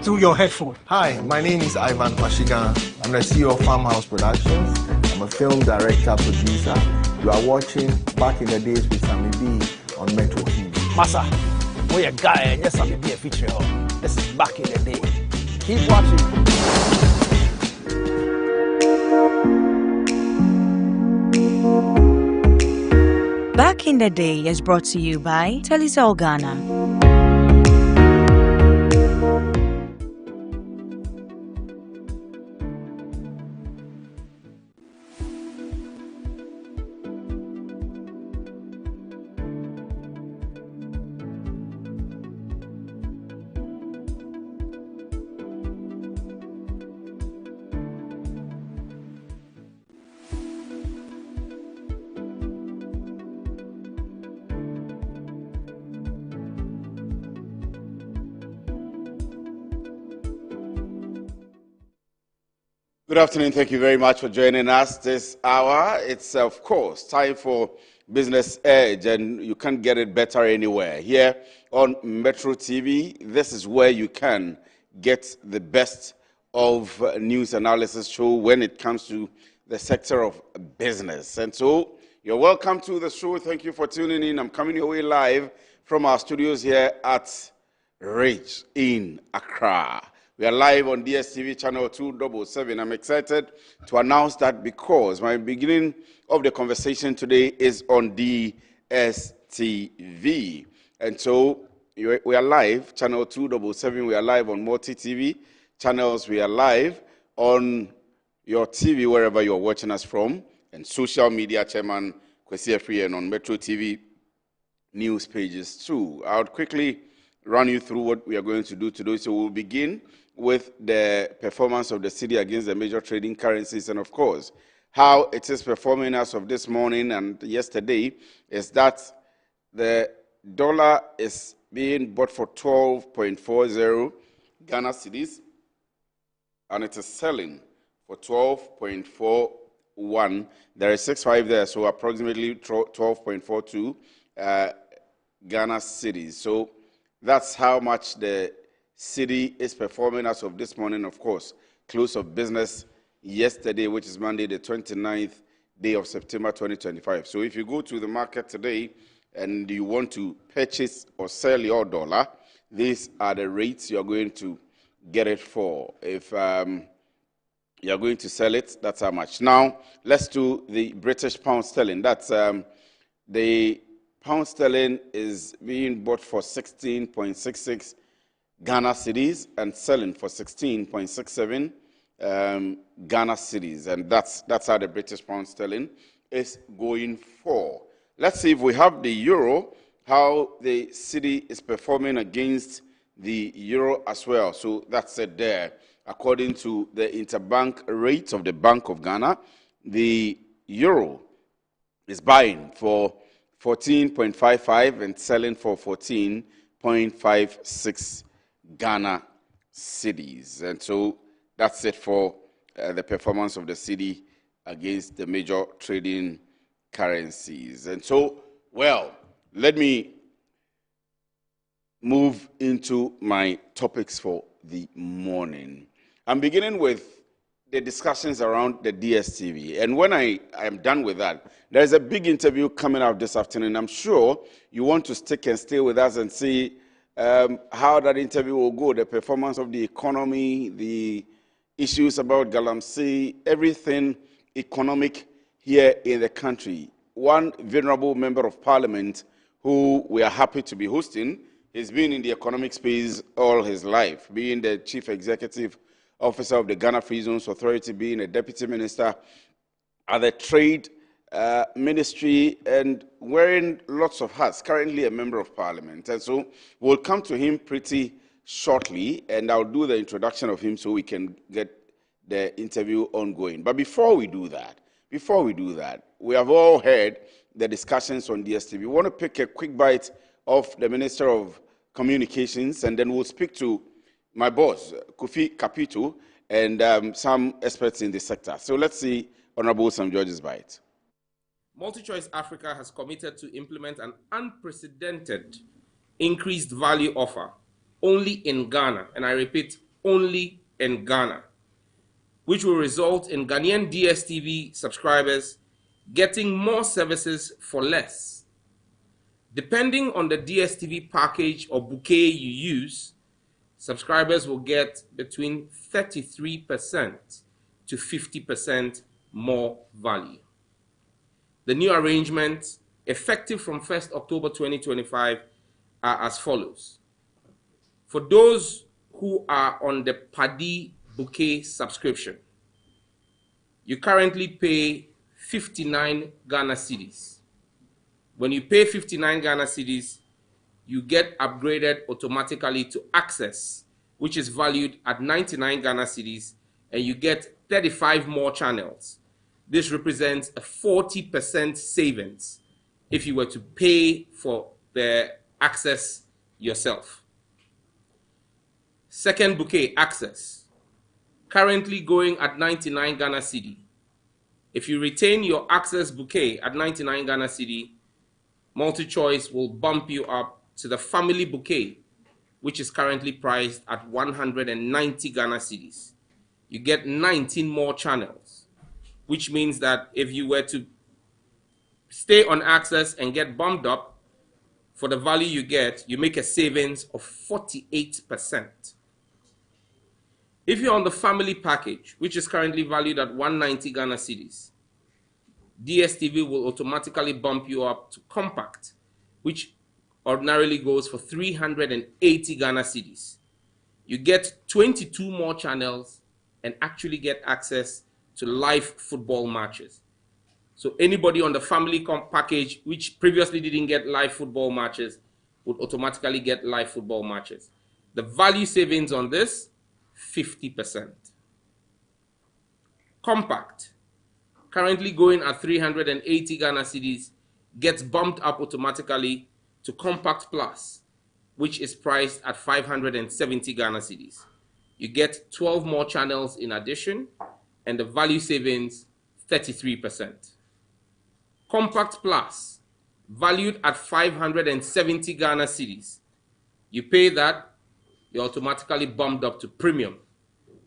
through your headphone. Hi, my name is Ivan Kwashigan. I'm the CEO of Farmhouse Productions. I'm a film director, producer. You are watching Back in the Days with Sammy B on Metro TV. Massa, we a guy and yes, Sammy B a feature. This is Back in the Day. Keep watching. Back in the Day is brought to you by Telecel Ghana. Good afternoon. Thank you very much for joining us this hour. It's, of course, time for Business Edge, and you can't get it better anywhere. Here on Metro TV, this is where you can get the best of news analysis show when it comes to the sector of business. And so, you're welcome to the show. Thank you for tuning in. I'm coming your way live from our studios here at Ridge in Accra. We are live on DSTV channel 277. I'm excited to announce that because my beginning of the conversation today is on DSTV. And so we are live, channel 277. We are live on multi-TV channels. We are live on your TV, wherever you're watching us from, and social media, Chairman Kwesi Afriyie, and on Metro TV news pages too. I would quickly run you through what we are going to do today. So we'll begin with the performance of the cedi against the major trading currencies, and of course, how it is performing as of this morning and yesterday is that the dollar is being bought for 12.40 Ghana cedis, and it is selling for 12.41. There is 6.5 there, so approximately 12.42 Ghana cedis. So that's how much the cedi is performing as of this morning. Of course, close of business yesterday, which is Monday, the 29th day of September 2025. So if you go to the market today and you want to purchase or sell your dollar, these are the rates you're going to get it for. If you're going to sell it, that's how much. Now, let's do the British pound sterling. That's the pound sterling is being bought for 16.66 Ghana cedis and selling for 16.67 Ghana cedis. And that's how the British pound sterling is going for. Let's see if we have the euro, how the cedi is performing against the euro as well. So that's it there. According to the interbank rate of the Bank of Ghana, the euro is buying for 14.55 and selling for 14.56 Ghana cedis. And so that's it for the performance of the cedi against the major trading currencies. And so, well, let me move into my topics for the morning. I'm beginning with the discussions around the DSTV. And when I am done with that, there's a big interview coming out this afternoon. I'm sure you want to stick and stay with us and see how that interview will go, the performance of the economy, the issues about Galamsey, everything economic here in the country. One venerable member of parliament who we are happy to be hosting, he's been in the economic space all his life, being the chief executive officer of the Ghana Free Zones Authority, being a deputy minister at the trade ministry, and wearing lots of hats, currently a member of parliament. And so we'll come to him pretty shortly, and I'll do the introduction of him so we can get the interview ongoing. But before we do that, we have all heard the discussions on DSTV. We want to pick a quick bite of the Minister of Communications, and then we'll speak to my boss, Kofi Kapito, and some experts in the sector. So let's see Honorable Sam George's bite. MultiChoice Africa has committed to implement an unprecedented increased value offer only in Ghana, and I repeat, only in Ghana, which will result in Ghanaian DSTV subscribers getting more services for less. Depending on the DSTV package or bouquet you use, subscribers will get between 33% to 50% more value. The new arrangements, effective from 1st October 2025, are as follows. For those who are on the Paddy Bouquet subscription, you currently pay 59 Ghana cedis. When you pay 59 Ghana cedis, you get upgraded automatically to Access, which is valued at 99 Ghana cedis, and you get 35 more channels. This represents a 40% savings if you were to pay for the Access yourself. Second bouquet, Access, currently going at 99 Ghana cedi. If you retain your Access bouquet at 99 Ghana cedi, MultiChoice will bump you up to the family bouquet, which is currently priced at 190 Ghana cedis. You get 19 more channels, which means that if you were to stay on Access and get bumped up for the value you get, you make a savings of 48%. If you're on the family package, which is currently valued at 190 Ghana cedis, DSTV will automatically bump you up to Compact, which ordinarily goes for 380 Ghana cedis. You get 22 more channels and actually get access to live football matches. So anybody on the family package, which previously didn't get live football matches, would automatically get live football matches. The value savings on this, 50%. Compact, currently going at 380 Ghana cedis, gets bumped up automatically to Compact Plus, which is priced at 570 Ghana cedis. You get 12 more channels in addition, and the value savings, 33%. Compact Plus, valued at 570 Ghana cedis. You pay that, you're automatically bumped up to Premium,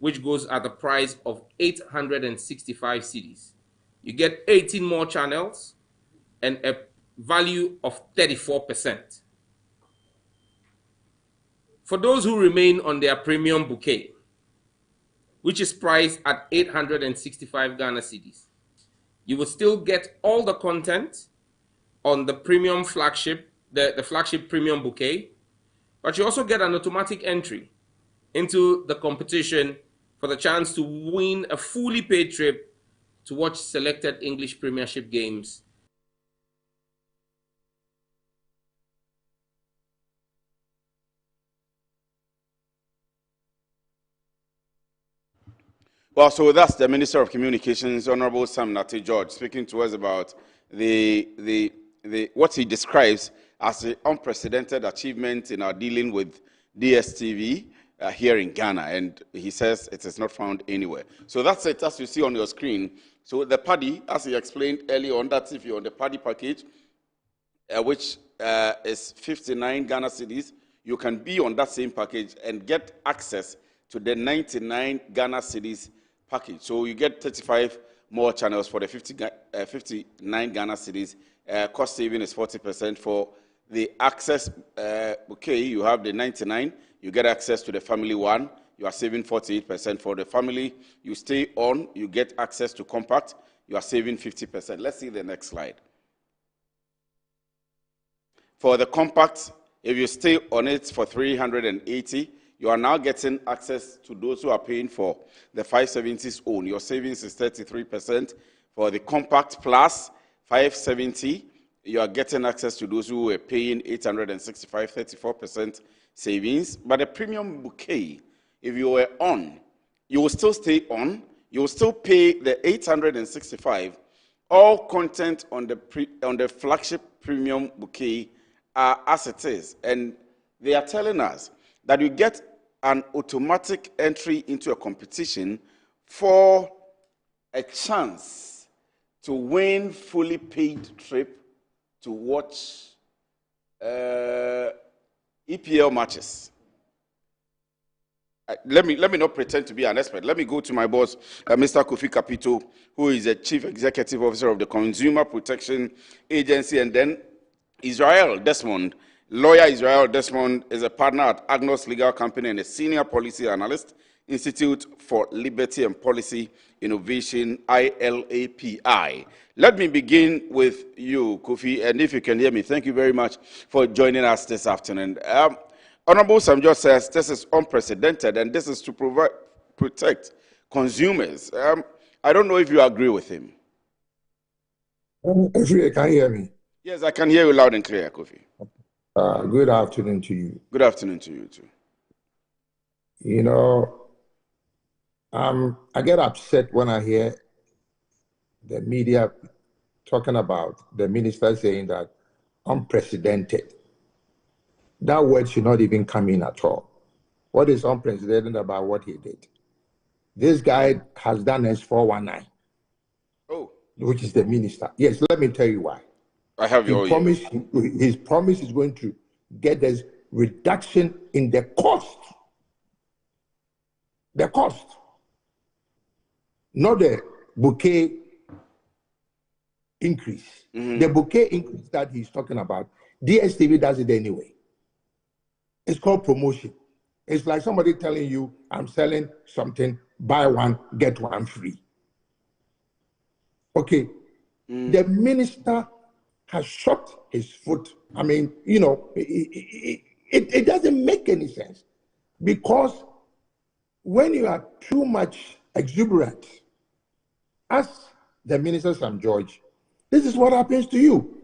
which goes at the price of 865 cedis. You get 18 more channels and a value of 34%. For those who remain on their Premium bouquet, which is priced at 865 Ghana cedis, you will still get all the content on the Premium flagship, the flagship Premium bouquet, but you also get an automatic entry into the competition for the chance to win a fully paid trip to watch selected English Premiership games. Well, so that's the Minister of Communications, Honorable Sam Nate George, speaking to us about what he describes as the unprecedented achievement in our dealing with DSTV here in Ghana, and he says it is not found anywhere. So that's it, as you see on your screen. So the paddy, as he explained earlier on, that's if you're on the paddy package, which is 59 Ghana cedis, you can be on that same package and get access to the 99 Ghana cedis package. So you get 35 more channels for the 59 Ghana cedis. Cost saving is 40%. For the access bouquet, you have the 99. You get access to the family one. You are saving 48%. For the family you stay on, you get access to compact. You are saving 50%. Let's see the next slide. For the compact, if you stay on it for 380, you are now getting access to those who are paying for the 570s own. Your savings is 33%. For the compact plus 570, you are getting access to those who are paying 865, 34% savings. But the premium bouquet, if you were on, you will still stay on. You will still pay the 865. All content on the flagship premium bouquet are as it is. And they are telling us that you get an automatic entry into a competition for a chance to win fully paid trip to watch EPL matches. Let me not pretend to be an expert. Let me go to my boss, Mr. Kofi Kapito, who is the Chief Executive Officer of the Consumer Protection Agency, and then Israel Desmond. Lawyer Israel Desmond is a partner at Agnos Legal Company and a senior policy analyst, Institute for Liberty and Policy Innovation, ILAPI. Let me begin with you, Kofi, and if you can hear me, thank you very much for joining us this afternoon. Honorable Sam George says this is unprecedented, and this is to protect consumers. I don't know if you agree with him. Can you hear me? Yes, I can hear you loud and clear, Kofi. Good afternoon to you. Good afternoon to you, too. You know, I get upset when I hear the media talking about the minister saying that unprecedented. That word should not even come in at all. What is unprecedented about what he did? This guy has done his 419. Oh. Which is the minister. Yes, let me tell you why. I have your his promise is going to get this reduction in the cost. The cost. Not the bouquet increase. Mm-hmm. The bouquet increase that he's talking about, DSTV does it anyway. It's called promotion. It's like somebody telling you, I'm selling something, buy one, get one free. Okay. The minister has shot his foot. I mean, you know, it doesn't make any sense. Because when you are too much exuberant, as the minister Sam George, this is what happens to you.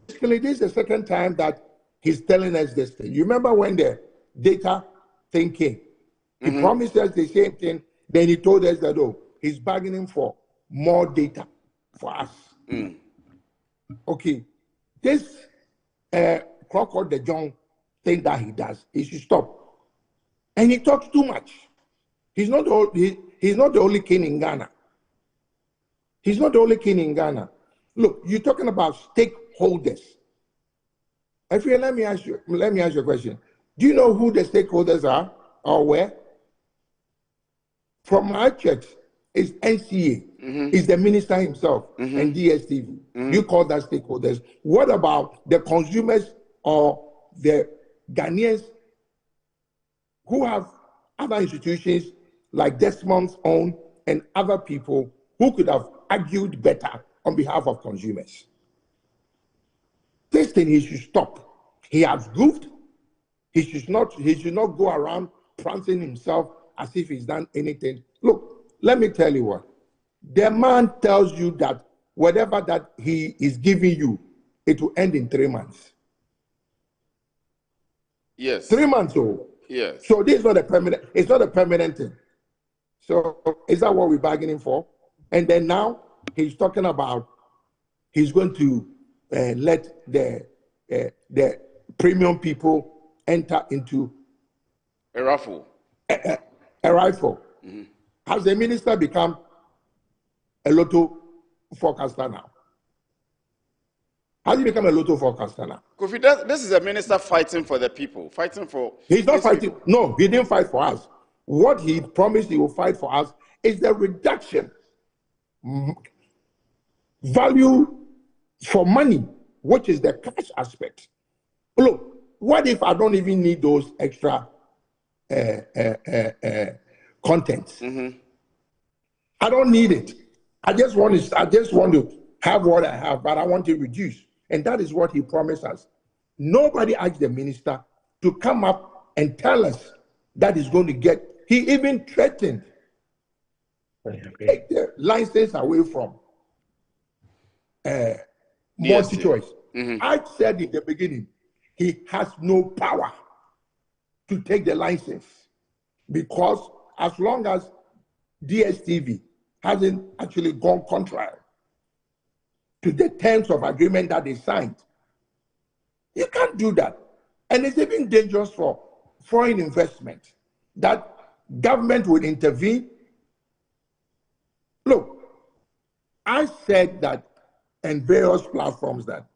Basically, this is the second time that he's telling us this thing. You remember when the data thing came? He promised us the same thing. Then he told us that, oh, he's bargaining for more data for us. Okay. This Crocodile the John thing that he does, he should stop. And he talks too much. He's not the only king in Ghana. He's not the only king in Ghana. Look, you're talking about stakeholders. Efia, let me ask you a question. Do you know who the stakeholders are or where? From my church, it's NCA. It's the minister himself and DSTV. You call that stakeholders. What about the consumers or the Ghanaians who have other institutions like Desmond's own and other people who could have argued better on behalf of consumers? This thing he should stop. He has goofed. He should not go around prancing himself as if he's done anything. Look, let me tell you what. The man tells you that whatever that he is giving you, it will end in 3 months. Yes. 3 months old. Yes. So this is not a permanent, it's not a permanent thing. So is that what we're bargaining for? And then now he's talking about he's going to let the premium people enter into a raffle. A rifle. Has the minister become a lotto forecaster now? Has he become a lotto forecaster now? Kofi, this is a minister fighting for the people, fighting for. He's not fighting. People. No, he didn't fight for us. What he promised he will fight for us is the reduction value for money, which is the cash aspect. Look, what if I don't even need those extra contents? I don't need it. I just want to have what I have, but I want to reduce. And that is what he promised us. Nobody asked the minister to come up and tell us that he's going to get. He even threatened take the license away from multi-choice. I said in the beginning, he has no power to take the license because as long as DSTV hasn't actually gone contrary to the terms of agreement that they signed, you can't do that. And it's even dangerous for foreign investment that government would intervene. Look, I said that in various platforms that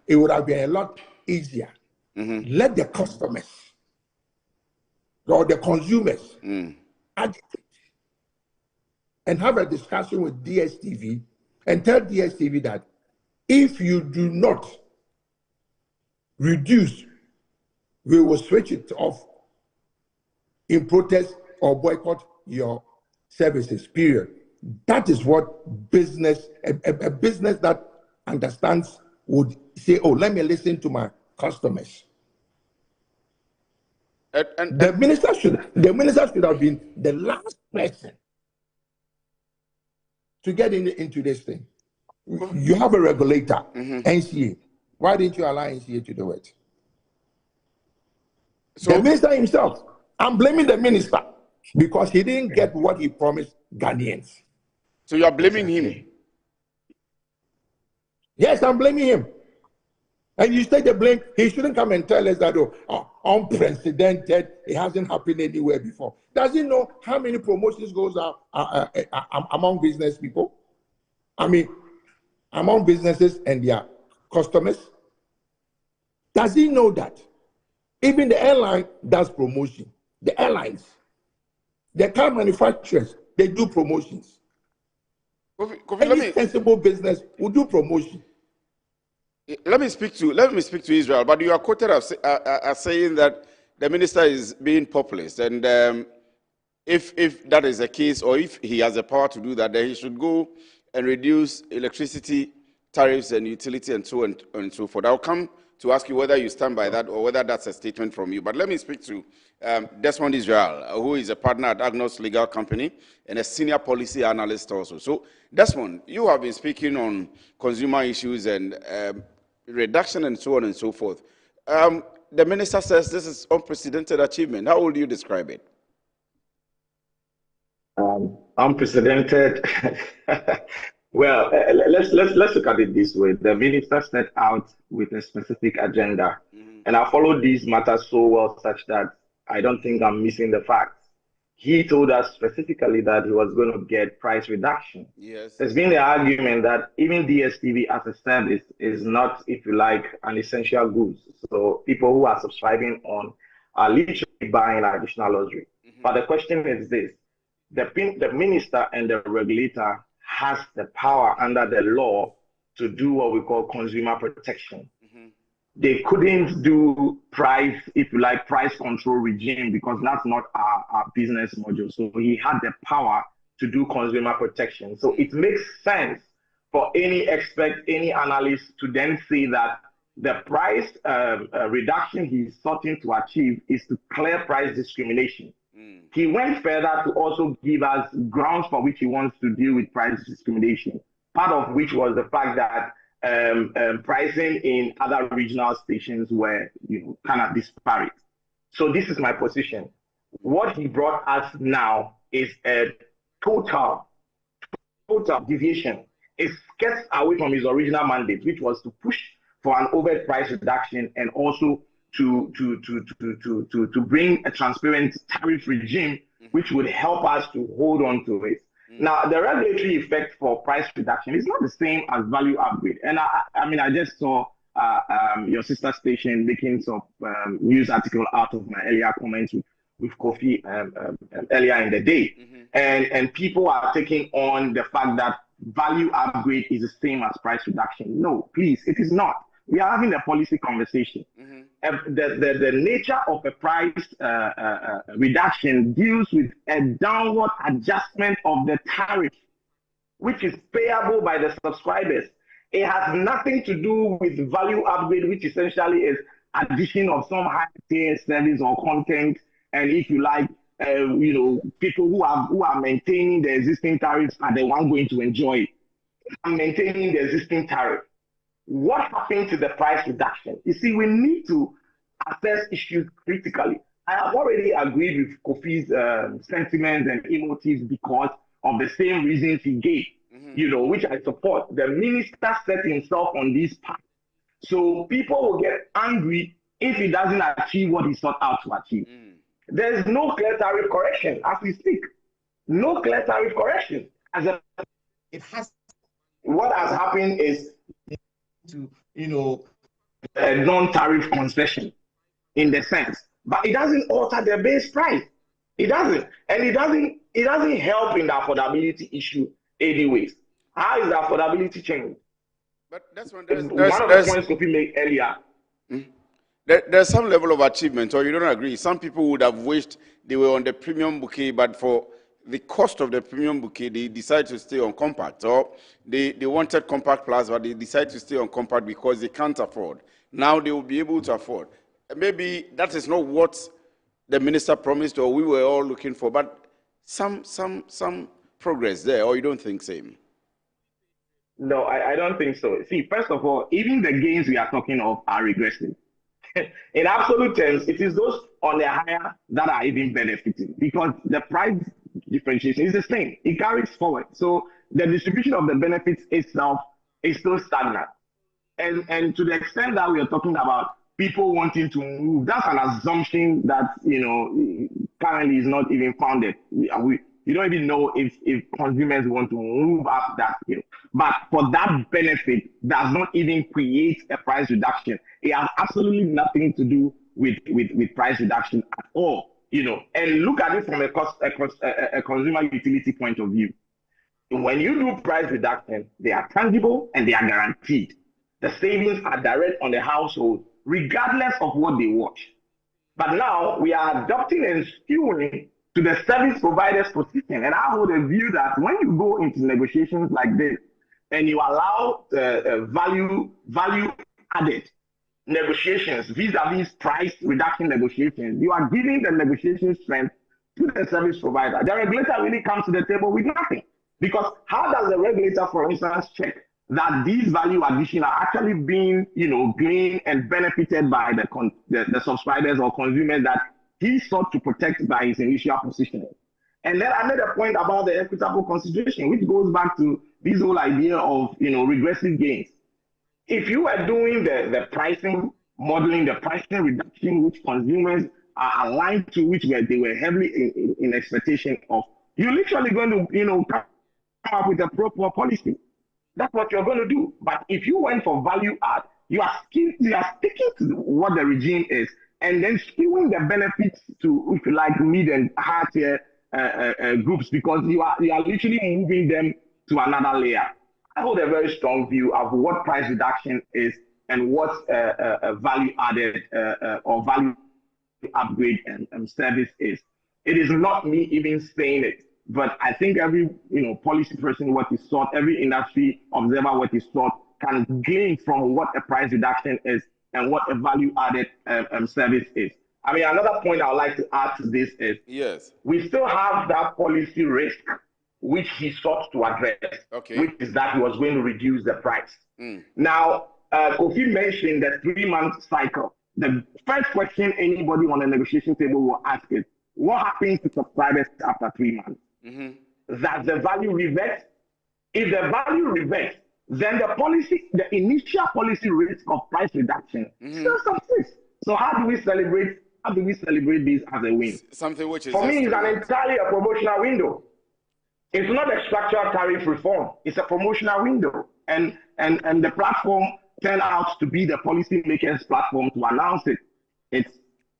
it would have been a lot easier. Let the customers or the consumers agitate and have a discussion with DSTV and tell DSTV that if you do not reduce, we will switch it off in protest or boycott your services, period. That is what business, a business that understands would say, oh, let me listen to my customers. The minister should have been the last person to get into this thing. You have a regulator, NCA. Why didn't you allow NCA to do it? So, the minister himself, I'm blaming the minister because he didn't get what he promised Ghanaians. So you are blaming him? Yes, I'm blaming him. And you take the blame, he shouldn't come and tell us that, oh, unprecedented, it hasn't happened anywhere before. Does he know how many promotions goes out among business people? I mean, among businesses and their customers? Does he know that? Even the airline does promotion. The airlines, the car manufacturers, they do promotions. Any sensible business will do promotion. Let me speak to Israel, but you are quoted as saying that the minister is being populist, and if that is the case, or if he has the power to do that, then he should go and reduce electricity tariffs and utility and so on and so forth. I'll come to ask you whether you stand by that or whether that's a statement from you. But let me speak to Desmond Israel, who is a partner at KNUST Legal Company and a senior policy analyst also. So, Desmond, you have been speaking on consumer issues and reduction and so on and so forth. the minister says this is unprecedented achievement. How would you describe it? Unprecedented. Well, let's look at it this way. The minister set out with a specific agenda, and I followed these matters so well, such that I don't think I'm missing the facts. He told us specifically that he was going to get price reduction. Yes. There's been the argument that even DSTV as a service is not, if you like, an essential goods. So people who are subscribing on are literally buying additional luxury. But the question is this: the minister and the regulator has the power under the law to do what we call consumer protection. They couldn't do price, if you like, price control regime, because that's not our business module. So he had the power to do consumer protection. So it makes sense for any expert, any analyst to then say that the price reduction he's seeking to achieve is to clear price discrimination. He went further to also give us grounds for which he wants to deal with price discrimination, part of which was the fact that pricing in other regional stations were, kind of disparate. So this is my position. What he brought us now is a total deviation. It gets away from his original mandate, which was to push for an overt price reduction and also to bring a transparent tariff regime, which would help us to hold on to it. Now, the regulatory effect for price reduction is not the same as value upgrade. And I just saw your sister station making some news article out of my earlier comments with Kofi earlier in the day. And people are taking on the fact that value upgrade is the same as price reduction. No, please, it is not. We are having a policy conversation. The nature of a price reduction deals with a downward adjustment of the tariff, which is payable by the subscribers. It has nothing to do with value upgrade, which essentially is addition of some high-tier service or content. And if you like, people who are maintaining the existing tariffs are the ones going to enjoy it. I'm maintaining the existing tariff. What happened to the price reduction? You see, we need to assess issues critically. I have already agreed with Kofi's sentiments and emotives because of the same reasons he gave, which I support. The minister set himself on this path. So people will get angry if he doesn't achieve what he sought out to achieve. There's no clear tariff correction as we speak. No clear tariff correction. What has happened is to a non-tariff concession in the sense, but it doesn't alter the base price. It doesn't, and it doesn't help in the affordability issue anyways. How is the affordability changed? But that's one. One of the points Kofi made earlier. There's some level of achievement, or you don't agree? Some people would have wished they were on the premium bouquet, but for the cost of the premium bouquet, they decide to stay on compact, or they wanted compact plus, but they decide to stay on compact because they can't afford. Now they will be able to afford. Maybe that is not what the minister promised or we were all looking for, but some progress there, or you don't think same? No, I don't think so. See, first of all, even the gains we are talking of are regressive. In absolute terms, it is those on the higher that are even benefiting because the price differentiation is the same. It carries forward. So the distribution of the benefits itself is still stagnant. And to the extent that we are talking about people wanting to move, that's an assumption that, currently is not even founded. You don't even know if consumers want to move up that hill. But for that benefit does not even create a price reduction. It has absolutely nothing to do with price reduction at all. And look at it from a consumer utility point of view. When you do price reduction, they are tangible and they are guaranteed. The savings are direct on the household, regardless of what they watch. But now we are adopting and skewing to the service provider's position. And I hold a view that when you go into negotiations like this and you allow value added negotiations vis-a-vis price reduction negotiations, you are giving the negotiation strength to the service provider. The regulator really comes to the table with nothing. Because how does the regulator, for instance, check that these value addition are actually being, gained and benefited by the subscribers or consumers that he sought to protect by his initial positioning. And then I made a point about the equitable consideration, which goes back to this whole idea of, regressive gains. If you were doing the pricing, modeling the pricing reduction, which consumers are aligned to, which they were heavily in expectation of, you're literally going to, come up with a proper policy. That's what you're going to do. But if you went for value add, you are sticking to what the regime is, and then skewing the benefits to, if you like, mid and high tier groups, because you are literally moving them to another layer. I hold a very strong view of what price reduction is and what value added or value upgrade and service is. It is not me even saying it, but I think every policy person what is sought, every industry observer what is sought can gain from what a price reduction is and what a value added service is. I mean, another point I would like to add to this is, yes, we still have that policy risk which he sought to address, which is that he was going to reduce the price. Now, Kofi mentioned the 3-month cycle. The first question anybody on the negotiation table will ask is, what happens to subscribers after 3 months? Does the value revert? If the value reverts, then the initial policy risk of price reduction still subsists. So how do we celebrate this as a win? Something which is, for me, is an entirely a promotional window. It's not a structural tariff reform. It's a promotional window. And the platform turned out to be the policymakers' platform to announce it.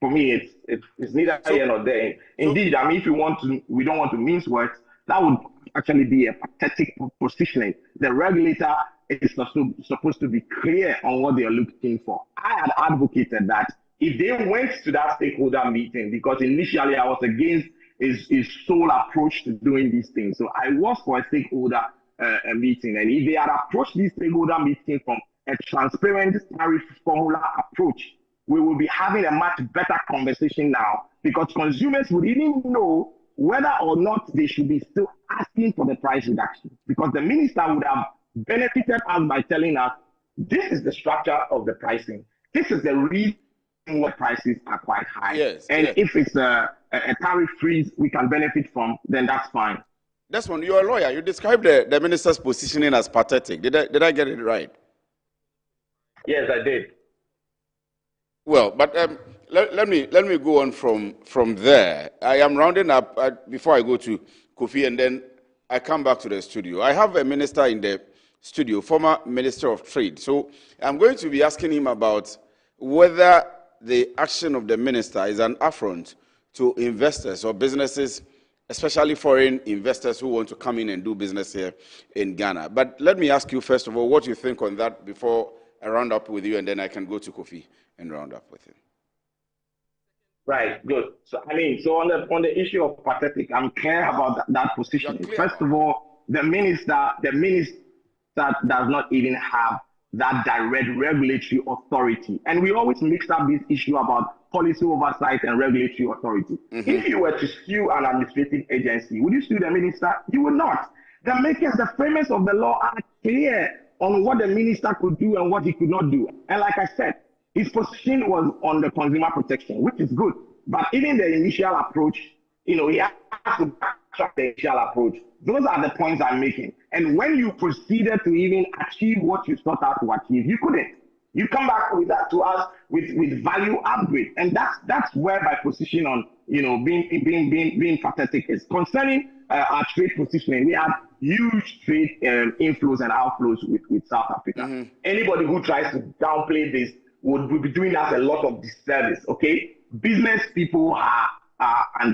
For me, it's neither here nor there. Indeed, I mean, if we don't want to mince words, that would actually be a pathetic positioning. The regulator is supposed to be clear on what they are looking for. I had advocated that if they went to that stakeholder meeting, because initially I was against his sole approach to doing these things. So I was for a stakeholder meeting. And if they had approached this stakeholder meeting from a transparent tariff formula approach, we will be having a much better conversation now, because consumers would even know whether or not they should be still asking for the price reduction. Because the minister would have benefited us by telling us, this is the structure of the pricing. This is the reason why prices are quite high. If it's a tariff freeze we can benefit from, then that's fine. Desmond, you're a lawyer. You described the minister's positioning as pathetic. Did I get it right? Yes, I did. Well, but let me go on from there. I am rounding up before I go to Kofi, and then I come back to the studio. I have a minister in the studio, former Minister of Trade. So I'm going to be asking him about whether the action of the minister is an affront to investors or businesses, especially foreign investors who want to come in and do business here in Ghana. But let me ask you, first of all, what you think on that before I round up with you, and then I can go to Kofi and round up with him. Right, good. So on the issue of pathetic, I'm clear about that position. First of all, the minister does not even have that direct regulatory authority. And we always mix up this issue about policy oversight and regulatory authority. If you were to sue an administrative agency, would you sue the minister? You would not. The framers of the law are clear on what the minister could do and what he could not do. And like I said, his position was on the consumer protection, which is good. But even the initial approach, he has to backtrack the initial approach. Those are the points I'm making. And when you proceeded to even achieve what you sought out to achieve, you couldn't. You come back with that to us with value upgrade. And that's where my position on being pathetic is. Concerning our trade positioning, we have huge trade inflows and outflows with South Africa. Anybody who tries to downplay this would be doing us a lot of disservice. Okay, business people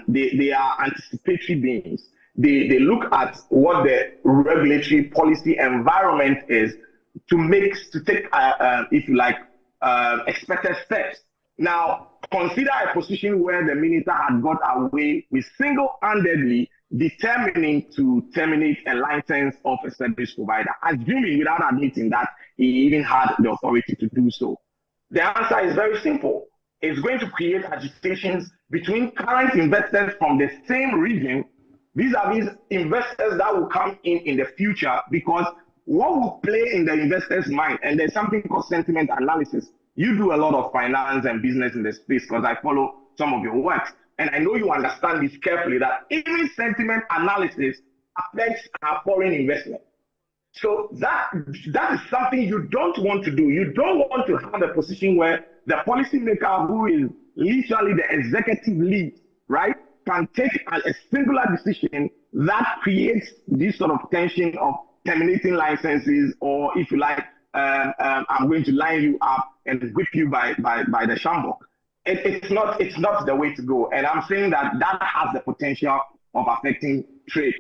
they are anticipatory beings. They look at what the regulatory policy environment is to take if you like expected steps. Now consider a position where the minister had got away with single-handedly determining to terminate a license of a service provider, assuming without admitting that he even had the authority to do so. The answer is very simple. It's going to create agitations between current investors from the same region vis-a-vis investors that will come in the future, because what will play in the investor's mind? And there's something called sentiment analysis. You do a lot of finance and business in the space because I follow some of your works. And I know you understand this carefully, that even sentiment analysis affects our foreign investment. So that is something you don't want to do. You don't want to have a position where the policymaker, who is literally the executive lead, right, can take a singular decision that creates this sort of tension of terminating licenses, or if you like, I'm going to line you up and whip you by the shambok. It's not the way to go. And I'm saying that has the potential of affecting trade.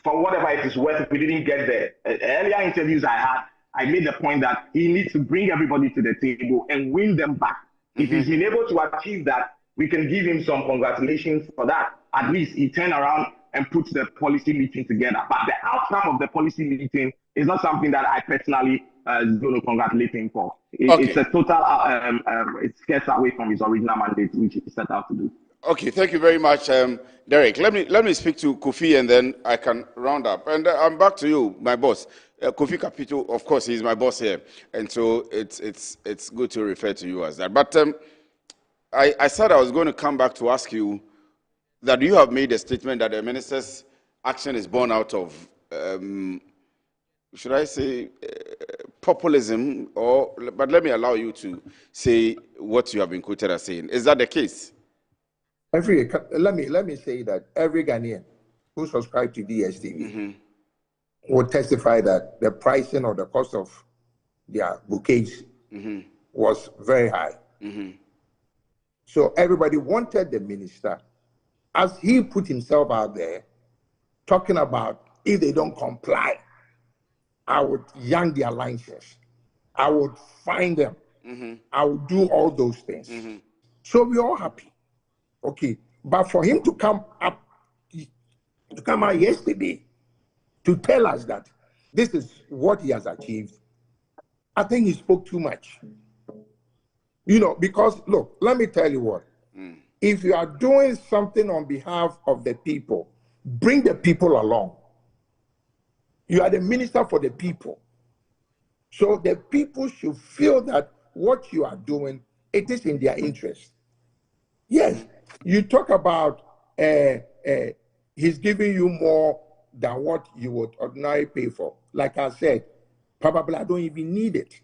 For whatever it is worth, if we didn't get there. Earlier interviews I had, I made the point that he needs to bring everybody to the table and win them back. If he's been able to achieve that, we can give him some congratulations for that. At least he turned around and put the policy meeting together. But the outcome of the policy meeting is not something that I personally is going to congratulate him for. It's a total, it scares away from his original mandate, which he set out to do. Okay, thank you very much, Derek. Let me speak to Kofi, and then I can round up. And I'm back to you, my boss, Kofi Kapito. Of course, he's my boss here, and so it's good to refer to you as that. But I said I was going to come back to ask you that you have made a statement that the minister's action is born out of, should I say, populism, but let me allow you to say what you have been quoted as saying. Is that the case? Let me say that every Ghanaian who subscribes to DSTV will testify that the pricing or the cost of their bouquets was very high. So everybody wanted the minister, as he put himself out there, talking about if they don't comply, I would yank their license, I would fine them, I would do all those things. So we're all happy. Okay, but for him to come out yesterday to tell us that this is what he has achieved, I think he spoke too much. Because look, let me tell you what. If you are doing something on behalf of the people, bring the people along. You are the minister for the people. So the people should feel that what you are doing, it is in their interest. Yes, you talk about he's giving you more than what you would ordinarily pay for. Like I said, probably I don't even need it.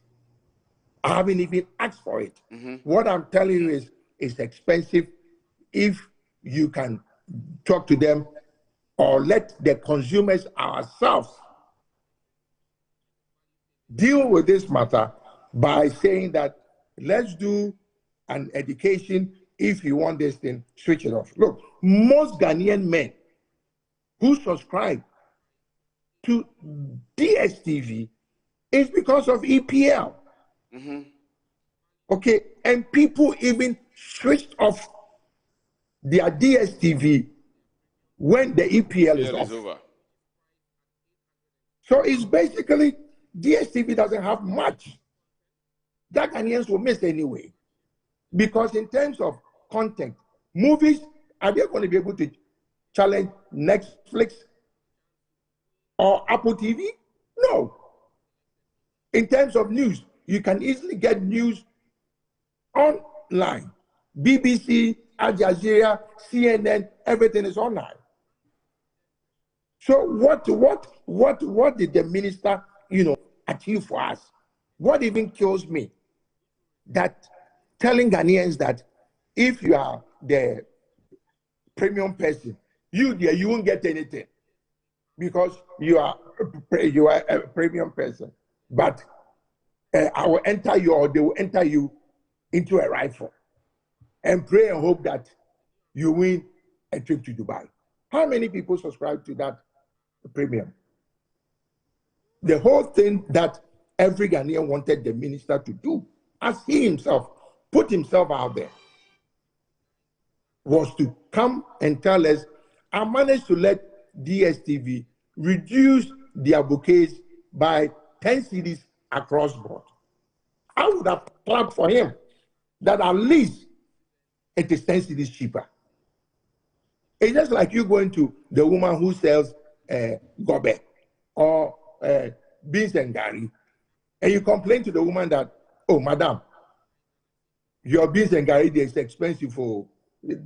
I haven't even asked for it. What I'm telling you is it's expensive. If you can talk to them or let the consumers ourselves deal with this matter by saying that let's do an education. If you want this thing, switch it off. Look, most Ghanaian men who subscribe to DSTV is because of EPL. Okay, and people even switched off their DSTV when the EPL is off. Over. So it's basically DSTV doesn't have much that Ghanaians will miss anyway. Because in terms of content, movies, are they going to be able to challenge Netflix or Apple TV? No. In terms of news, you can easily get news online. BBC, Al Jazeera, CNN, everything is online. So what did the minister, achieve for us? What even kills me, that telling Ghanaians that if you are the premium person, you won't get anything because you are a premium person. But I will enter you, or they will enter you into a rifle and pray and hope that you win a trip to Dubai. How many people subscribe to that premium? The whole thing that every Ghanaian wanted the minister to do, as he himself put himself out there, was to come and tell us, I managed to let DSTV reduce their bouquets by 10 cedis across board. I would have clapped for him that at least it is 10 cedis cheaper. It's just like you going to the woman who sells gobe or beans and gari, and you complain to the woman that, oh, madam, your beans and gari is expensive for,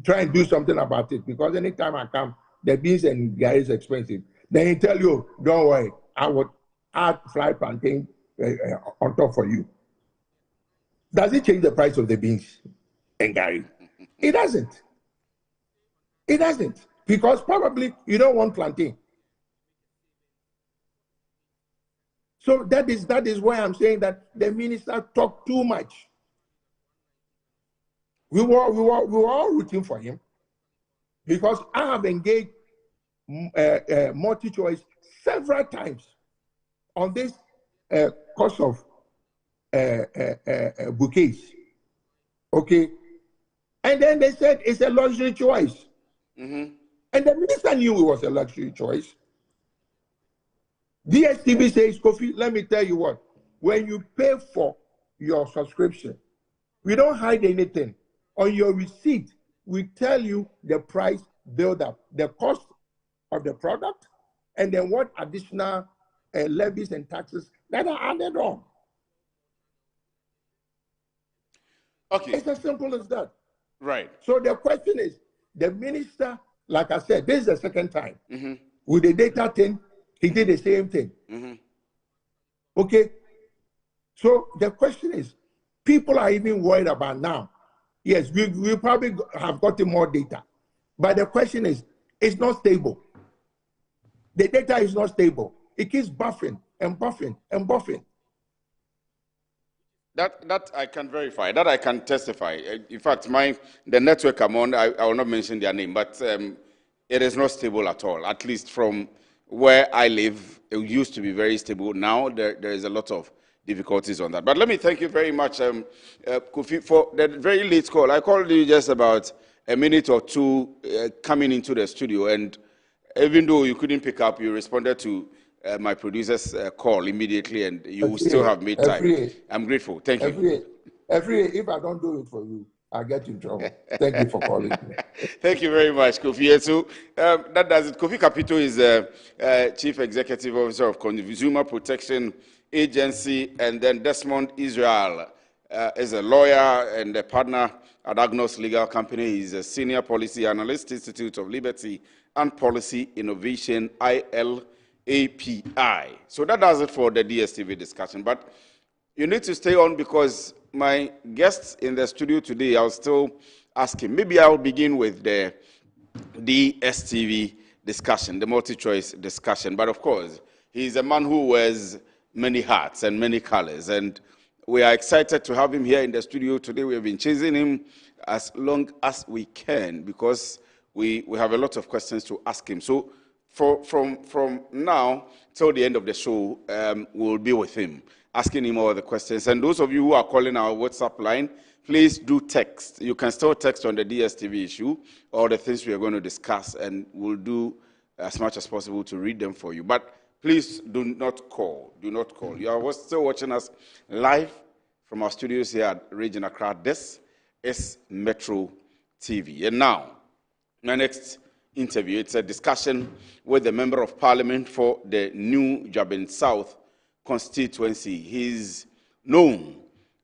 try and do something about it, because anytime I come, the beans and gari is expensive. Then he tell you, don't worry, I would add fried plantain on top for you. Does it change the price of the beans and gari? It doesn't. It doesn't. Because probably you don't want plantain. So that is why I'm saying that the minister talked too much. We were all rooting for him, because I have engaged multi-choice several times on this cost of bouquets. Okay, and then they said it's a luxury choice, and the minister knew it was a luxury choice. DSTV says, Kofi, let me tell you what, when you pay for your subscription, we don't hide anything. On your receipt, we tell you the price build up, the cost of the product, and then what additional levies and taxes that are added on. Okay. It's as simple as that. Right. So the question is, the minister, like I said, this is the second time. With the data thing, he did the same thing. Okay? So the question is, people are even worried about now. Yes, we probably have gotten more data. But the question is, it's not stable. The data is not stable. It keeps buffering and buffering and buffering. That I can verify. That I can testify. In fact, the network I'm on, I will not mention their name, but it is not stable at all. At least from where I live, it used to be very stable. Now there is a lot of difficulties on that. But let me thank you very much, Kofi, for the very late call. I called you just about a minute or two coming into the studio, and even though you couldn't pick up, you responded to my producer's call immediately, and you still have made time. I'm grateful. Thank you. If I don't do it for you, I get in trouble. Thank you for calling me. Thank you very much, Kofi. So that does it. Kofi Capito is Chief Executive Officer of Consumer Protection Agency, and then Desmond Israel is a lawyer and a partner at Agnos Legal Company. He's a Senior Policy Analyst, Institute of Liberty and Policy Innovation, ILAPI. So that does it for the DSTV discussion. But you need to stay on, because my guests in the studio today, I'll still ask him. Maybe I'll begin with the DSTV discussion, the multi-choice discussion. But of course, he's a man who wears many hats and many colors, and we are excited to have him here in the studio today. We have been chasing him as long as we can, because we have a lot of questions to ask him. So from now till the end of the show, we'll be with him, asking him all the questions. And those of you who are calling our WhatsApp line, please do text. You can still text on the DSTV issue or the things we are going to discuss, and we'll do as much as possible to read them for you. But please do not call. Do not call. You are still watching us live from our studios here at Region Accra. This is Metro TV. And now, my next interview, it's a discussion with the Member of Parliament for the New Jabin South constituency. He's known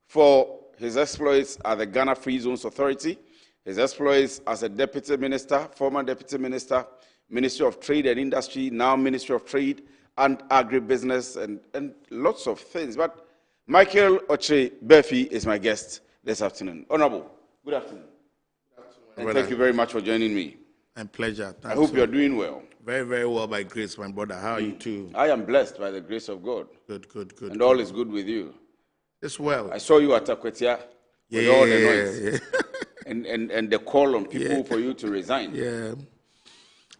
for his exploits at the Ghana Free Zones Authority, his exploits as a deputy minister, former deputy minister, Ministry of Trade and Industry, now Ministry of Trade and Agribusiness, and lots of things. But Michael Oche Befi is my guest this afternoon. Honorable, good afternoon. And thank you very much for joining me. My pleasure. I hope you're doing well. Very, very well by grace, my brother. How are you too? I am blessed by the grace of God. Good. And all is good with you. As well. I saw you at Akwetia with all the noise. And the call on people for you to resign. Yeah.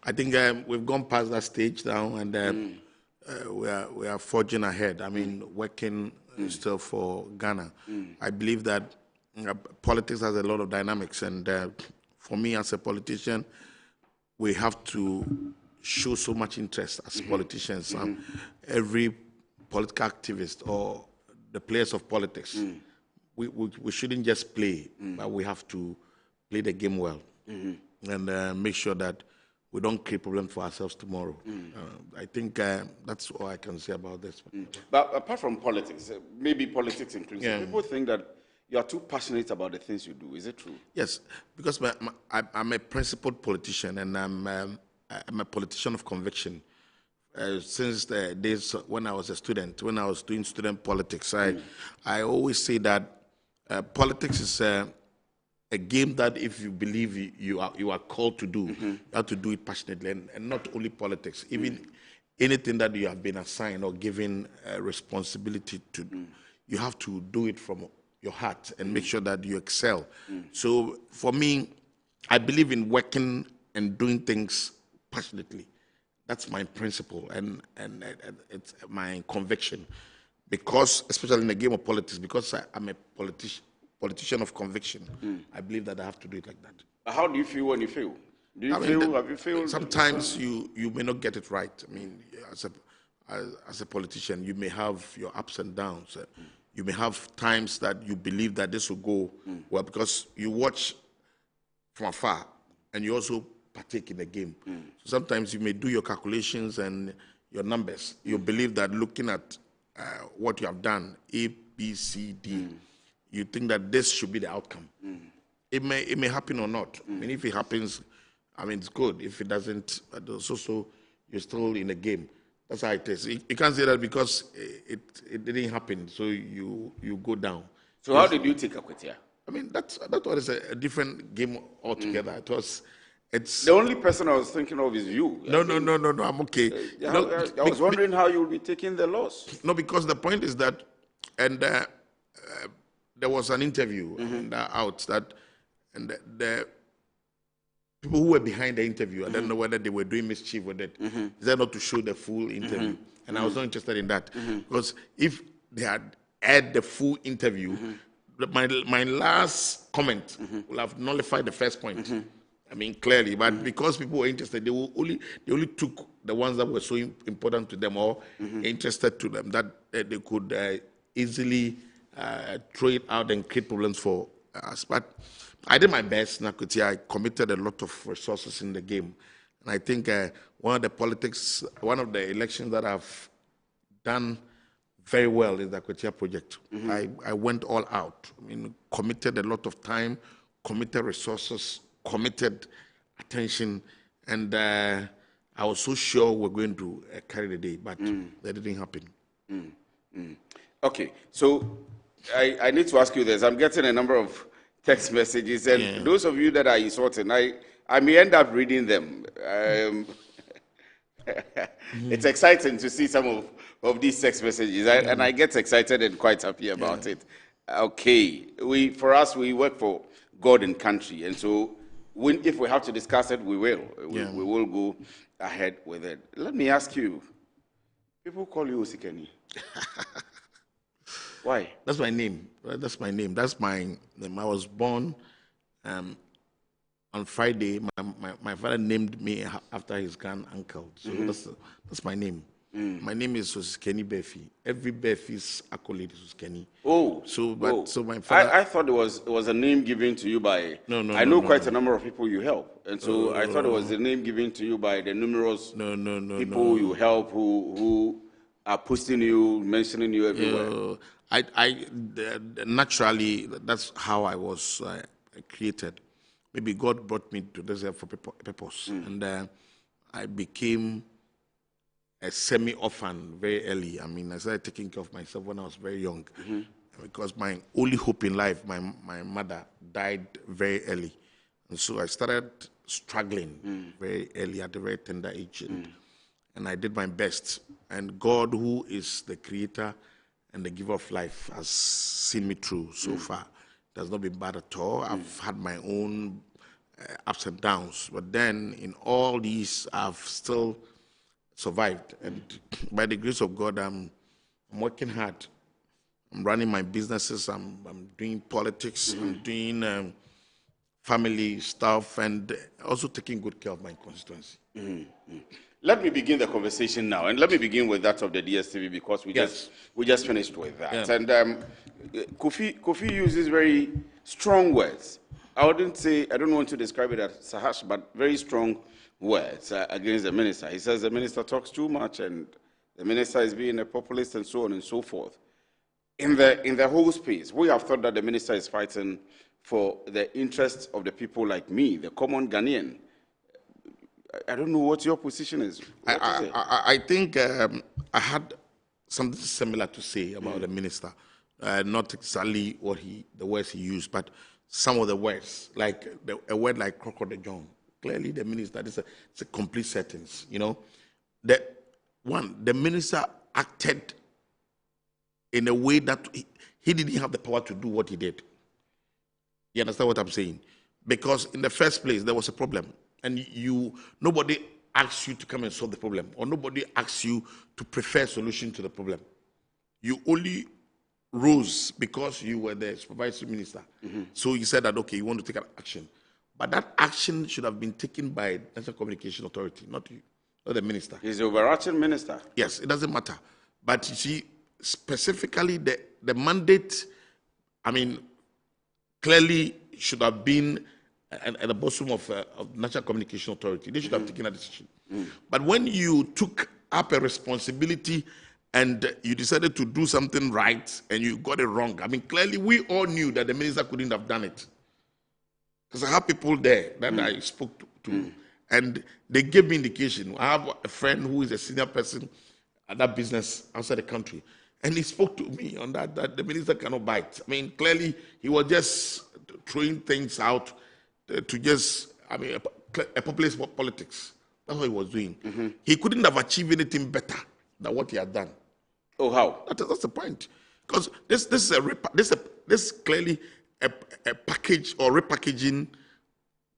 I think we've gone past that stage now, and we are forging ahead. I mean, working still for Ghana. I believe that politics has a lot of dynamics, and for me as a politician, we have to show so much interest as politicians. Every political activist or the players of politics, we shouldn't just play, but we have to play the game well and make sure that we don't create problems for ourselves tomorrow. I think that's all I can say about this. But apart from politics, maybe politics inclusive, Yeah. people think that you are too passionate about the things you do. Is it true? Yes, because I'm a principled politician, and I'm a politician of conviction. Since the days when I was a student, when I was doing student politics, I always say that politics is a game that if you believe you are called to do, you have to do it passionately, and not only politics, even anything that you have been assigned or given responsibility to do, you have to do it from your heart and make sure that you excel. So for me, I believe in working and doing things passionately. That's my principle, and it's my conviction. Because, especially in the game of politics, because I'm a politician of conviction, I believe that I have to do it like that. How do you feel when you fail? Have you failed? Sometimes you may not get it right. I mean, as a politician, you may have your ups and downs. You may have times that you believe that this will go well because you watch from afar and you also partake in the game. So sometimes you may do your calculations and your numbers. You believe that looking at what you have done, A, B, C, D, you think that this should be the outcome. It may happen or not. I mean, if it happens, I mean, it's good. If it doesn't, so you're still in the game. That's how it is. You can't say that because it didn't happen, so you go down. So how did you take Akwetia? I mean, that was a different game altogether. It's the only person I was thinking of is you. No, I'm okay. I was wondering how you will be taking the loss. No, because the point is that, and there was an interview out that, and the people who were behind the interview, I don't know whether they were doing mischief with it. Is that not to show the full interview? And I was not interested in that because if they had aired the full interview, my last comment will have nullified the first point. I mean, clearly, but because people were interested, they only took the ones that were so important to them or interested to them that they could easily throw it out and create problems for us. But I did my best, Nakuti. I committed a lot of resources in the game. And I think one of the elections that I've done very well is the Akwetia project. I went all out. I mean, committed a lot of time, committed resources, committed attention, and I was so sure we're going to carry the day, but that didn't happen. Okay, so I need to ask you this. I'm getting a number of text messages, and those of you that are insulting, I may end up reading them. It's exciting to see some of these text messages, and I get excited and quite happy about it. Okay, for us, we work for God and country, and so if we have to discuss it, we will. We will go ahead with it. Let me ask you, people call you Osikeni. Why? That's my name. That's my name. That's my name. I was born on Friday. My father named me after his grand uncle. So that's my name. My name is Osikeni Befi. Every Befi's accolade is Osikeni. Oh, so my father. I thought it was a name given to you by. I know quite a number of people you help, and so I thought it was a name given to you by the numerous people you help who are posting you, mentioning you everywhere. Naturally, that's how I was created. Maybe God brought me to this earth for purpose, and I became a semi-orphan very early. I mean, I started taking care of myself when I was very young, because my only hope in life, my mother, died very early, and so I started struggling very early at a very tender age, and I did my best. And God, who is the creator and the giver of life, has seen me through so far. It has not been bad at all. I've had my own ups and downs, but then in all these, I've still survived. And by the grace of God, I'm working hard. I'm running my businesses. I'm doing politics. I'm doing family stuff, and also taking good care of my constituency. Let me begin the conversation now, and let me begin with that of the DSTV because we just finished with that. And Kofi uses very strong words. I don't want to describe it as sahash, but very strong words against the minister. He says the minister talks too much and the minister is being a populist and so on and so forth. In the whole space, we have thought that the minister is fighting for the interests of the people like me, the common Ghanaian. I don't know what your position is. I think I had something similar to say about the minister. Not exactly the words he used, but some of the words, like a word like crocodile John. Clearly, the minister, it's a complete sentence. You know, the minister acted in a way that he didn't have the power to do what he did. You understand what I'm saying? Because in the first place, there was a problem, and nobody asked you to come and solve the problem, or nobody asked you to prefer a solution to the problem. You only rose because you were the supervisory minister. So you said that, okay, you want to take an action. But that action should have been taken by the National Communication Authority, not you, not the minister. He's the overarching minister. Yes, it doesn't matter. But you see, specifically the mandate, I mean, clearly should have been at the bosom of National Communication Authority. They should have taken a decision. But when you took up a responsibility and you decided to do something right and you got it wrong, I mean, clearly we all knew that the minister couldn't have done it. Because I have people there that I spoke to, and they gave me indication. I have a friend who is a senior person at that business outside the country, and he spoke to me on that the minister cannot bite. I mean, clearly he was just throwing things out to just, I mean, a populist politics. That's what he was doing. He couldn't have achieved anything better than what he had done. Oh, how? That's the point. Because this is clearly a package or repackaging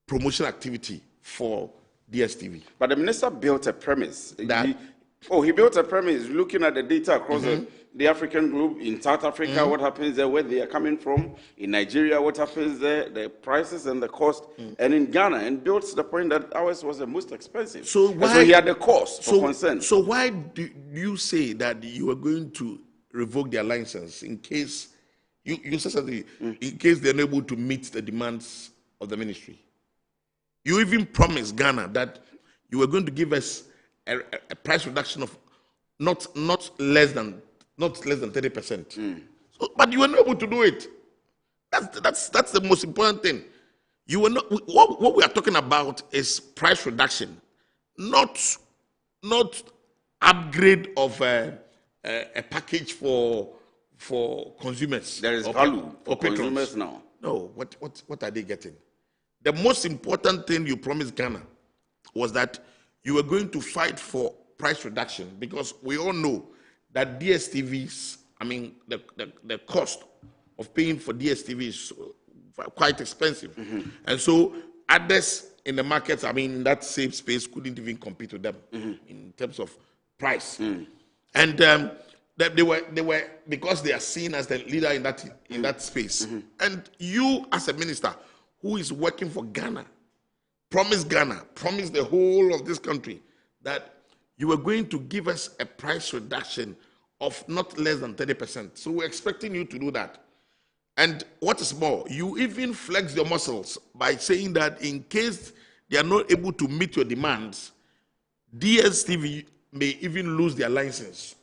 promotion activity for DSTV. But the minister built a premise. He built a premise looking at the data across the African group. In South Africa, what happens there, where they are coming from. In Nigeria, what happens there, the prices and the cost. And in Ghana, and built the point that ours was the most expensive. So he had the cost for concern. So why do you say that you are going to revoke their license in case you said something, in case they're unable to meet the demands of the ministry? You even promised Ghana that you were going to give us a price reduction of not less than 30%. But you were not able to do it. That's the most important thing. You were not. What we are talking about is price reduction, not upgrade of a package for consumers. There is value for consumers now. No, what are they getting? The most important thing you promised Ghana was that you were going to fight for price reduction, because we all know that DSTVs, I mean, the cost of paying for DSTV is quite expensive. And so others in the markets, I mean, in that same space, couldn't even compete with them in terms of price. And they were because they are seen as the leader in that space. And you, as a minister who is working for Ghana, promised the whole of this country that you were going to give us a price reduction of not less than 30%. So we're expecting you to do that. And what is more, you even flex your muscles by saying that in case they are not able to meet your demands, DSTV may even lose their license.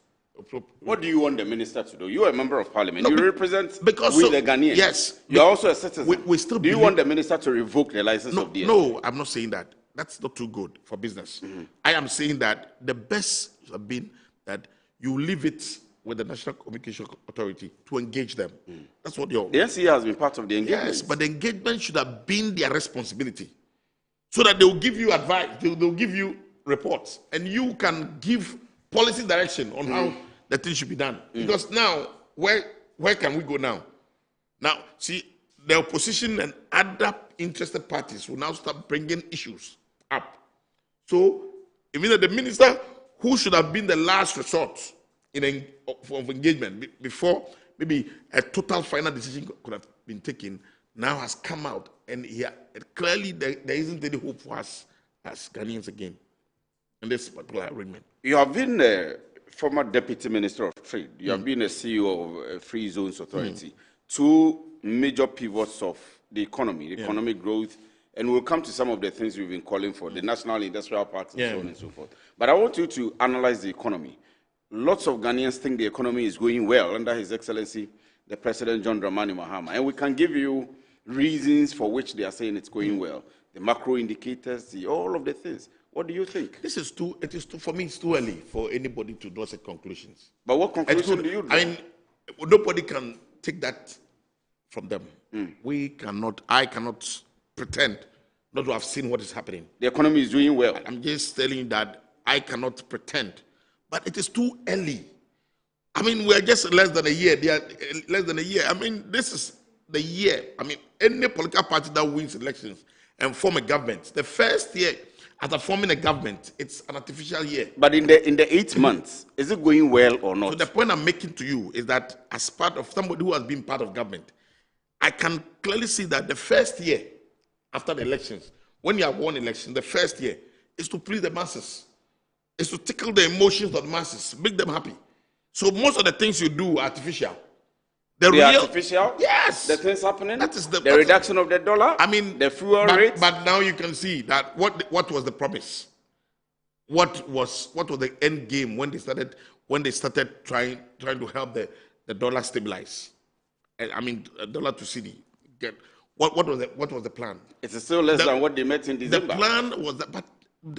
What do you want the minister to do? You are a member of parliament. No, you represent the Ghanaians. Yes. You are also a citizen. We still do you want the minister to revoke the license of DSTV? No, I'm not saying that. That's not too good for business. I am saying that the best would have been that you leave it with the National Communication Authority to engage them. That's what your... The NCA has been part of the engagement. Yes, but the engagement should have been their responsibility. So that they will give you advice, they will give you reports, and you can give policy direction on how the thing should be done. Because now, where can we go now? Now, see, the opposition and other interested parties will now start bringing issues up. So, it means that the minister, who should have been the last resort of engagement before maybe a total final decision could have been taken, now has come out, and clearly there isn't any hope for us as Ghanaians again in this particular agreement. You have been a former Deputy Minister of Trade. You have been a CEO of Free Zones Authority. Two major pivots of the economy, economic growth And we'll come to some of the things we've been calling for, the national industrial parks and so on and so forth. But I want you to analyze the economy. Lots of Ghanaians think the economy is going well under His Excellency, the President John Dramani Mahama. And we can give you reasons for which they are saying it's going well. The macro indicators, all of the things. What do you think? For me, it's too early for anybody to draw such conclusions. But what conclusion do you draw? I mean, nobody can take that from them. I cannot pretend not to have seen what is happening. The economy is doing well. I'm just telling you that I cannot pretend. But it is too early. I mean, we're just less than a year. They are less than a year. I mean, this is the year. I mean, any political party that wins elections and form a government, the first year after forming a government, it's an artificial year. But in the 8 months, is it going well or not? So the point I'm making to you is that as part of somebody who has been part of government, I can clearly see that the first year after the elections, when you have won elections, the first year is to please the masses, is to tickle the emotions of the masses, make them happy. So most of the things you do are artificial. The real, artificial? Yes. The things happening? That is the reduction of the dollar? I mean, the fuel rate? But now you can see that what was the promise? What was the end game when they started trying to help the dollar stabilize? I mean, dollar to cedi. What was the plan? It's still less than what they met in December. The plan was that, but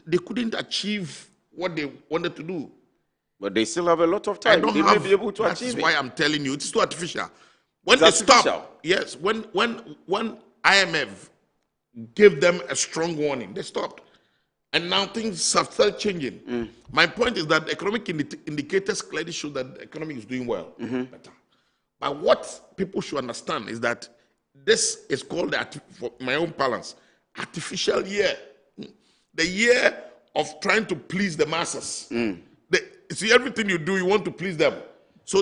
they couldn't achieve what they wanted to do. But they still have a lot of time. They may be able to achieve it. That's why I'm telling you, it's too artificial. When they stop, yes, when IMF gave them a strong warning, they stopped. And now things have started changing. My point is that economic indicators clearly show that the economy is doing well, better. But what people should understand is that this is called, for my own balance, artificial year. The year of trying to please the masses. See, everything you do, you want to please them. So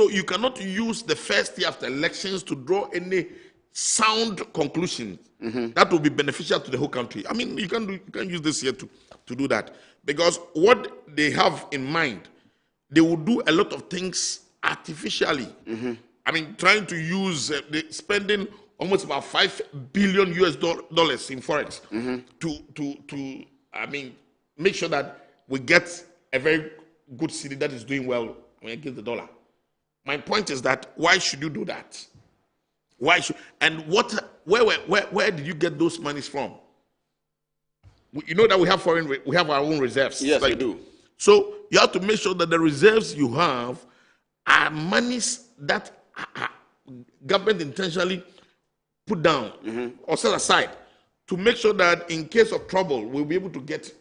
you cannot use the first year after elections to draw any sound conclusion that will be beneficial to the whole country. I mean, you can use this year to do that, because what they have in mind, they will do a lot of things artificially. I mean, trying to use spending almost about $5 billion in forex to make sure that we get a very good city that is doing well against the dollar. My point is that why should you do that? Why should where did you get those monies from? You know that we have our own reserves. Yes, we do. So you have to make sure that the reserves you have are monies that government intentionally put down or set aside to make sure that in case of trouble we'll be able to get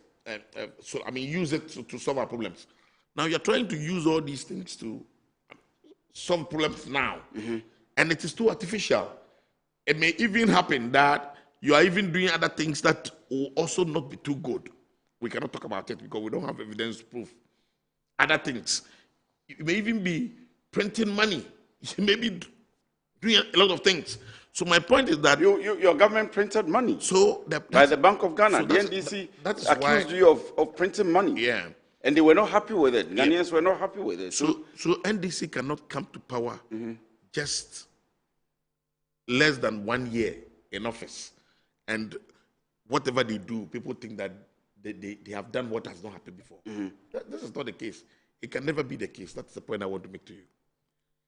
use it to solve our problems. Now you're trying to use all these things to solve problems now, and it is too artificial. It may even happen that you are even doing other things that will also not be too good. We cannot talk about it because we don't have evidence to prove other things. You may even be printing money. You may be doing a lot of things. So my point is that your government printed money. So by the Bank of Ghana, the NDC accused you of printing money. Yeah. And they were not happy with it. Ghanaians were not happy with it. So NDC cannot come to power just less than 1 year in office. And whatever they do, people think that they have done what has not happened before. This is not the case. It can never be the case. That's the point I want to make to you.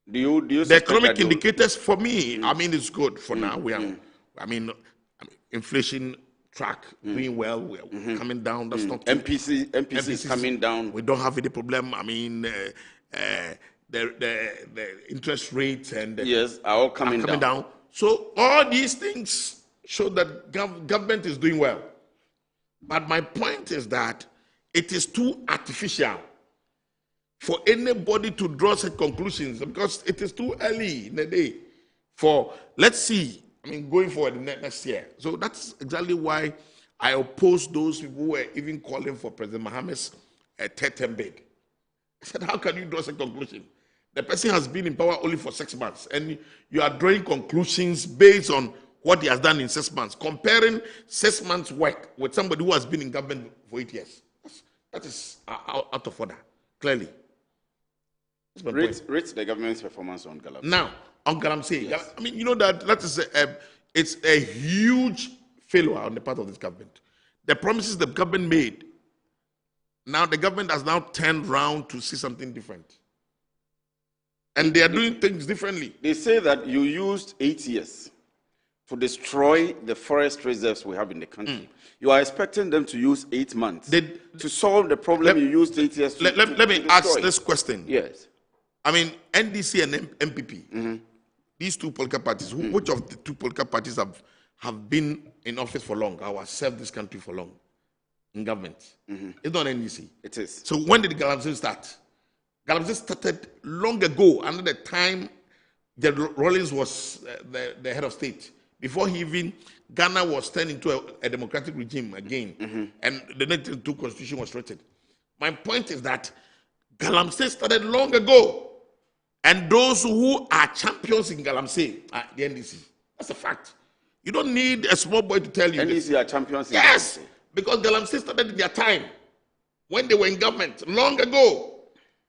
Do you the economic indicators for me, I mean, it's good for now. We are, inflation track doing well. We're coming down. That's not MPC is coming down. We don't have any problem. I mean, the interest rates and yes are all coming down. So all these things show that government is doing well. But my point is that it is too artificial for anybody to draw such conclusions because it is too early in the day for, let's see, going forward next year. So that's exactly why I oppose those people who were even calling for President Mohammed's third term bid. I said, how can you draw such conclusion? The person has been in power only for 6 months, and you are drawing conclusions based on what he has done in 6 months, comparing 6 months' work with somebody who has been in government for 8 years. That is out of order, clearly. Rate the government's performance on Galamsey. Now, on Galamsey, yes. You know that is it's a huge failure on the part of this government. The promises the government made, now the government has now turned round to see something different. And they are doing things differently. They say that you used 8 years to destroy the forest reserves we have in the country. You are expecting them to use 8 months to solve the problem you used 8 years to Let me ask this question. Yes. I mean, NDC and MPP, these two political parties, which of the two political parties have been in office for long, or have served this country for long in government? It's not NDC. It is. So when did Galamsey start? Galamsey started long ago, under the time Rawlings was the head of state. Before Ghana was turned into a democratic regime again, and the 1992 constitution was written. My point is that Galamsey started long ago. And those who are champions in Galamsey are the NDC. That's a fact. You don't need a small boy to tell you. NDC are champions in Yes, Galamsey. because Galamsey started in their time when they were in government long ago.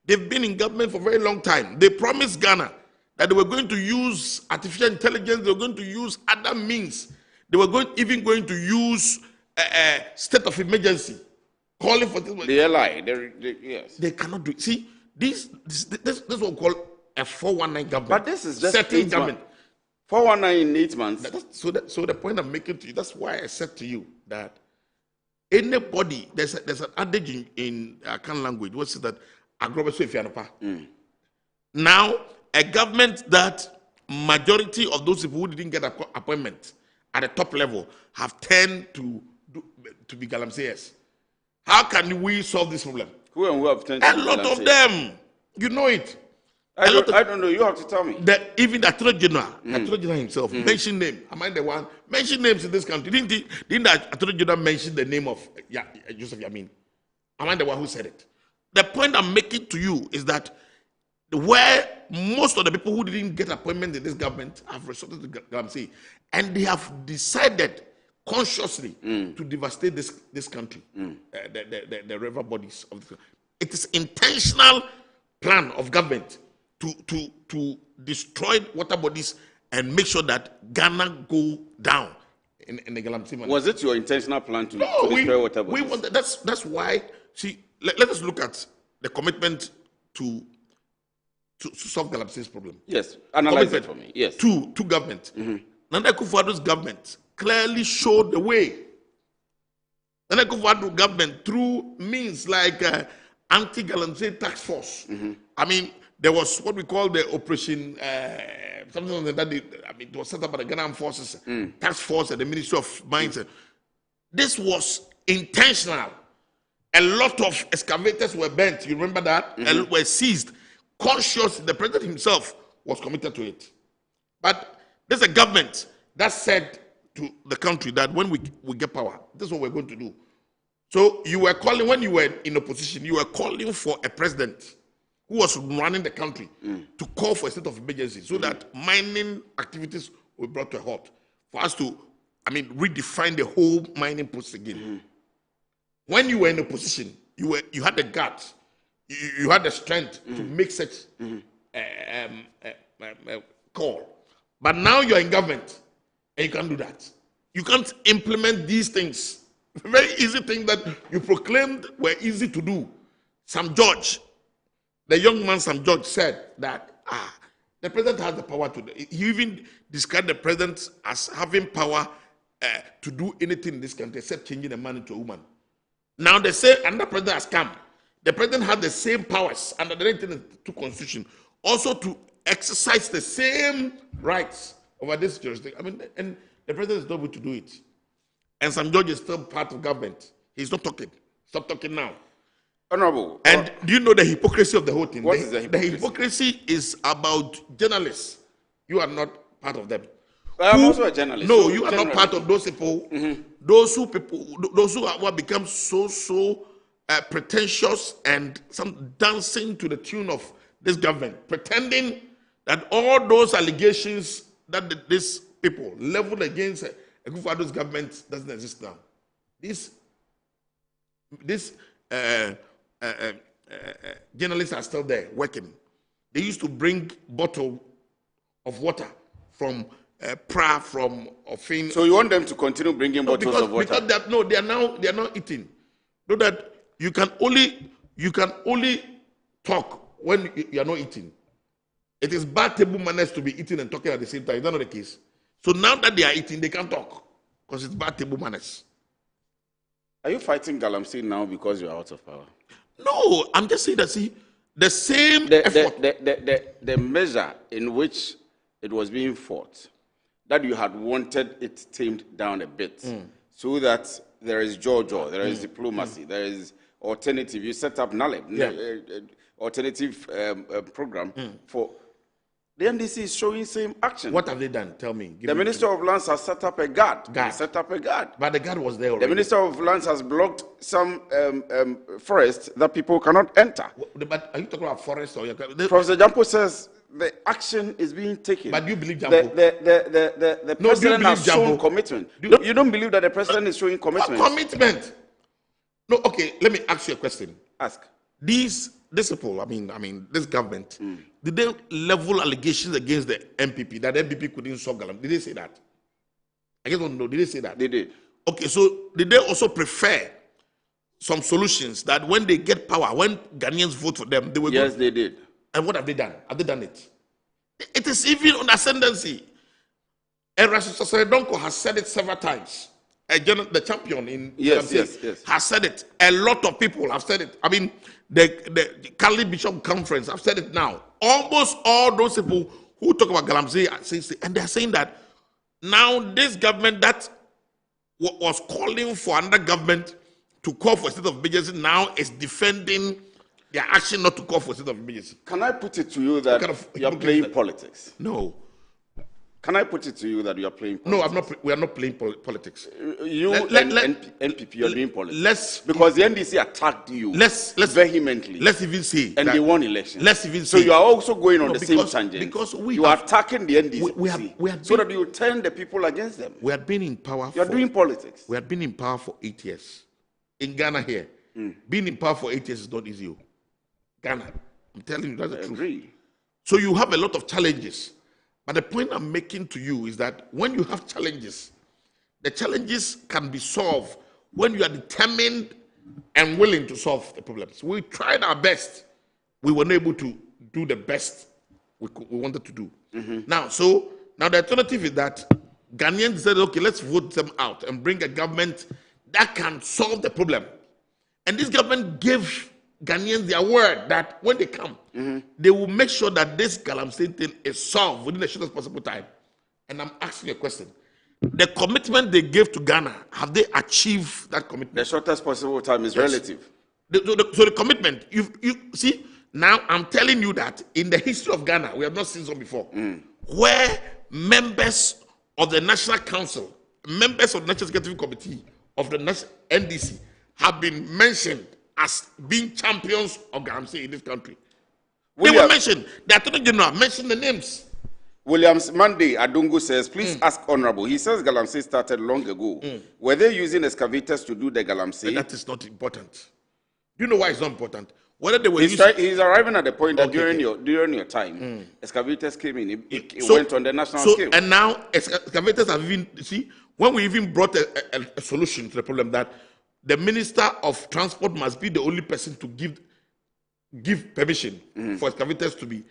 They've been in government for a very long time. They promised Ghana that they were going to use artificial intelligence. They were going to use other means. They were even going to use a state of emergency, calling for this. The LI, yes. They cannot do it. See, this is what we call a 419 government. But this is just setting government. 419 in 8 months. So the point I'm making to you, that's why I said to you that anybody, there's an adage in Akan language, which is that now, a government that majority of those people who didn't get appointment at the top level have turned to be Galamseyers. How can we solve this problem? Who have turned a lot of them. You know it. I don't know. You have to tell me. Even the Attorney General himself mentioned name. Am I the one? Mention names in this country. Didn't the Attorney General mention the name of Joseph Yamin? Am I the one who said it? The point I'm making to you is that where most of the people who didn't get appointment in this government have resorted to Galamsey, and they have decided consciously to devastate this country, the river bodies of the country. It is intentional plan of government to destroy water bodies and make sure that Ghana go down in the Galamsey. Was it your intentional plan to destroy water bodies? That's why. See, let us look at the commitment to solve Galamsey's problem. Yes, analyze it for me. Yes. To government. Nana Akufo-Addo's government clearly showed the way. Nana Akufo-Addo government through means like anti-Galamsey task force. I mean, there was what we call the operation, something like that. It was set up by the Ghana Armed Forces task force at the Ministry of Mines. This was intentional. A lot of excavators were burnt. You remember that? Were seized. Conscious, the president himself was committed to it. But there's a government that said to the country that when we get power, this is what we're going to do. So you were calling, when you were in opposition, you were calling for a president who was running the country to call for a state of emergency so that mining activities were brought to a halt. For us to, redefine the whole mining process again. When you were in opposition, you had the guts, you had the strength to make such call. But now you're in government and you can't do that. You can't implement these things. Very easy things that you proclaimed were easy to do. Sam George, the young man Sam George said that the president has the power to do. He even described the president as having power to do anything in this country except changing a man into a woman. Now they say another president has come. The president had the same powers under the 1992 constitution, also to exercise the same rights over this jurisdiction. And the president is not able to do it. And Sam George is still part of government. He's not talking. Stop talking now. Honorable. And do you know the hypocrisy of the whole thing? What is the hypocrisy? The hypocrisy is about journalists. You are not part of them. I'm also a journalist. No, you are not part of those people. Those who have become so pretentious and some dancing to the tune of this government, pretending that all those allegations that these people leveled against Akufo-Addo's government doesn't exist now. These journalists are still there working. They used to bring bottle of water from pra from Ofin. So you want them to continue bringing bottles of water? Because they are now eating. So that you can only talk when you are not eating. It is bad table manners to be eating and talking at the same time. Is that not the case? So now that they are eating, they can't talk because it's bad table manners. Are you fighting Galamsey now because you are out of power? No, I'm just saying that, see, the same effort. The measure in which it was being fought, that you had wanted it tamed down a bit so that there is JoJo, there is diplomacy, there is alternative. You set up NALEB, alternative program for... The NDC is showing same action. What have they done? Tell me. The Minister of Lands has set up a guard. Set up a guard. But the guard was there already. The Minister of Lands has blocked some forests that people cannot enter. But are you talking about forests or... Professor Jampo says the action is being taken. But do you believe Jampo? The president has shown commitment. You don't believe that the president is showing commitment? What commitment? No, okay, let me ask you a question. Ask. These people, I mean, this government, did they level allegations against the MPP that the MPP couldn't solve Galam? Did they say that? I just don't know. Did they say that? They did. Okay, so did they also prefer some solutions that when they get power, when Ghanaians vote for them, they will Yes, they did. And what have they done? Have they done it? It is even on ascendancy. Erasmus Donko has said it several times. The champion in yes. has said it. A lot of people have said it. I mean, the Cali Bishop Conference have said it now. Almost all those people who talk about Galamsey, and they're saying that now this government that was calling for another government to call for a state of emergency now is defending their action not to call for a state of emergency. Can I put it to you that you are playing politics? No. Can I put it to you that you are playing politics? No, I'm not. We are not playing politics. You NPP, you are doing politics. Because the NDC attacked you vehemently. Let's even say and they won elections. Let's even say. So you are also going on the same tangent. Because you are attacking the NDC so that you turn the people against them. We have been in power. You are doing politics. We have been in power for 8 years. In Ghana here. Being in power for 8 years is not easy. Ghana. I'm telling you, that's the truth. So you have a lot of challenges. But the point I'm making to you is that when you have challenges, the challenges can be solved when you are determined and willing to solve the problems. We tried our best. We were not able to do the best we wanted to do. Now the alternative is that Ghanaians said, okay, let's vote them out and bring a government that can solve the problem. And this government gave Ghanaians their word that when they come, they will make sure that this Galamsey thing is solved within the shortest possible time. And I'm asking you a question. The commitment they gave to Ghana, have they achieved that commitment? The shortest possible time is relative. So the commitment, you see, now I'm telling you that in the history of Ghana, we have not seen so before, where members of the National Council, members of the National Executive Committee of the NDC have been mentioned as being champions of Galamsey in this country. They were mentioned. The Attorney General mentioned the names. Williams Monday Adungu says, please ask Honorable. He says Galamsey started long ago. Were they using excavators to do the Galamsey? That is not important. Do you know why it's not important? Whether they were he's arriving at the point that during your time, excavators came in. It went on the national scale. And now excavators have even, see, when we even brought a solution to the problem that the Minister of Transport must be the only person to give permission for excavators to be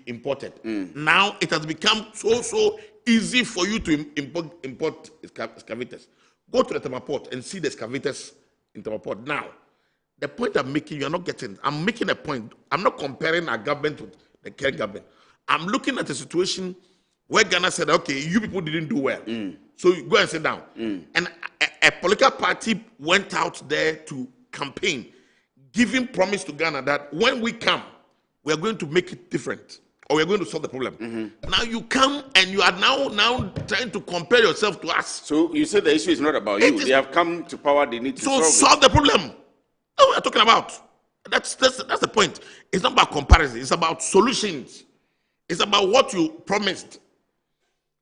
imported. Now it has become so easy for you to import excavators. Go to the Tema Port and see the excavators in Tema Port. Now, the point I'm making, you're not getting. I'm making a point. I'm not comparing our government with the current government. I'm looking at a situation where Ghana said, okay, you people didn't do well. So you go and sit down. And a political party went out there to campaign, giving promise to Ghana that when we come, we are going to make it different, or we are going to solve the problem. Now you come and you are now trying to compare yourself to us. So you said the issue is not about you. They have come to power, they need to solve the problem. That's what we are talking about. That's the point. It's not about comparison. It's about solutions. It's about what you promised.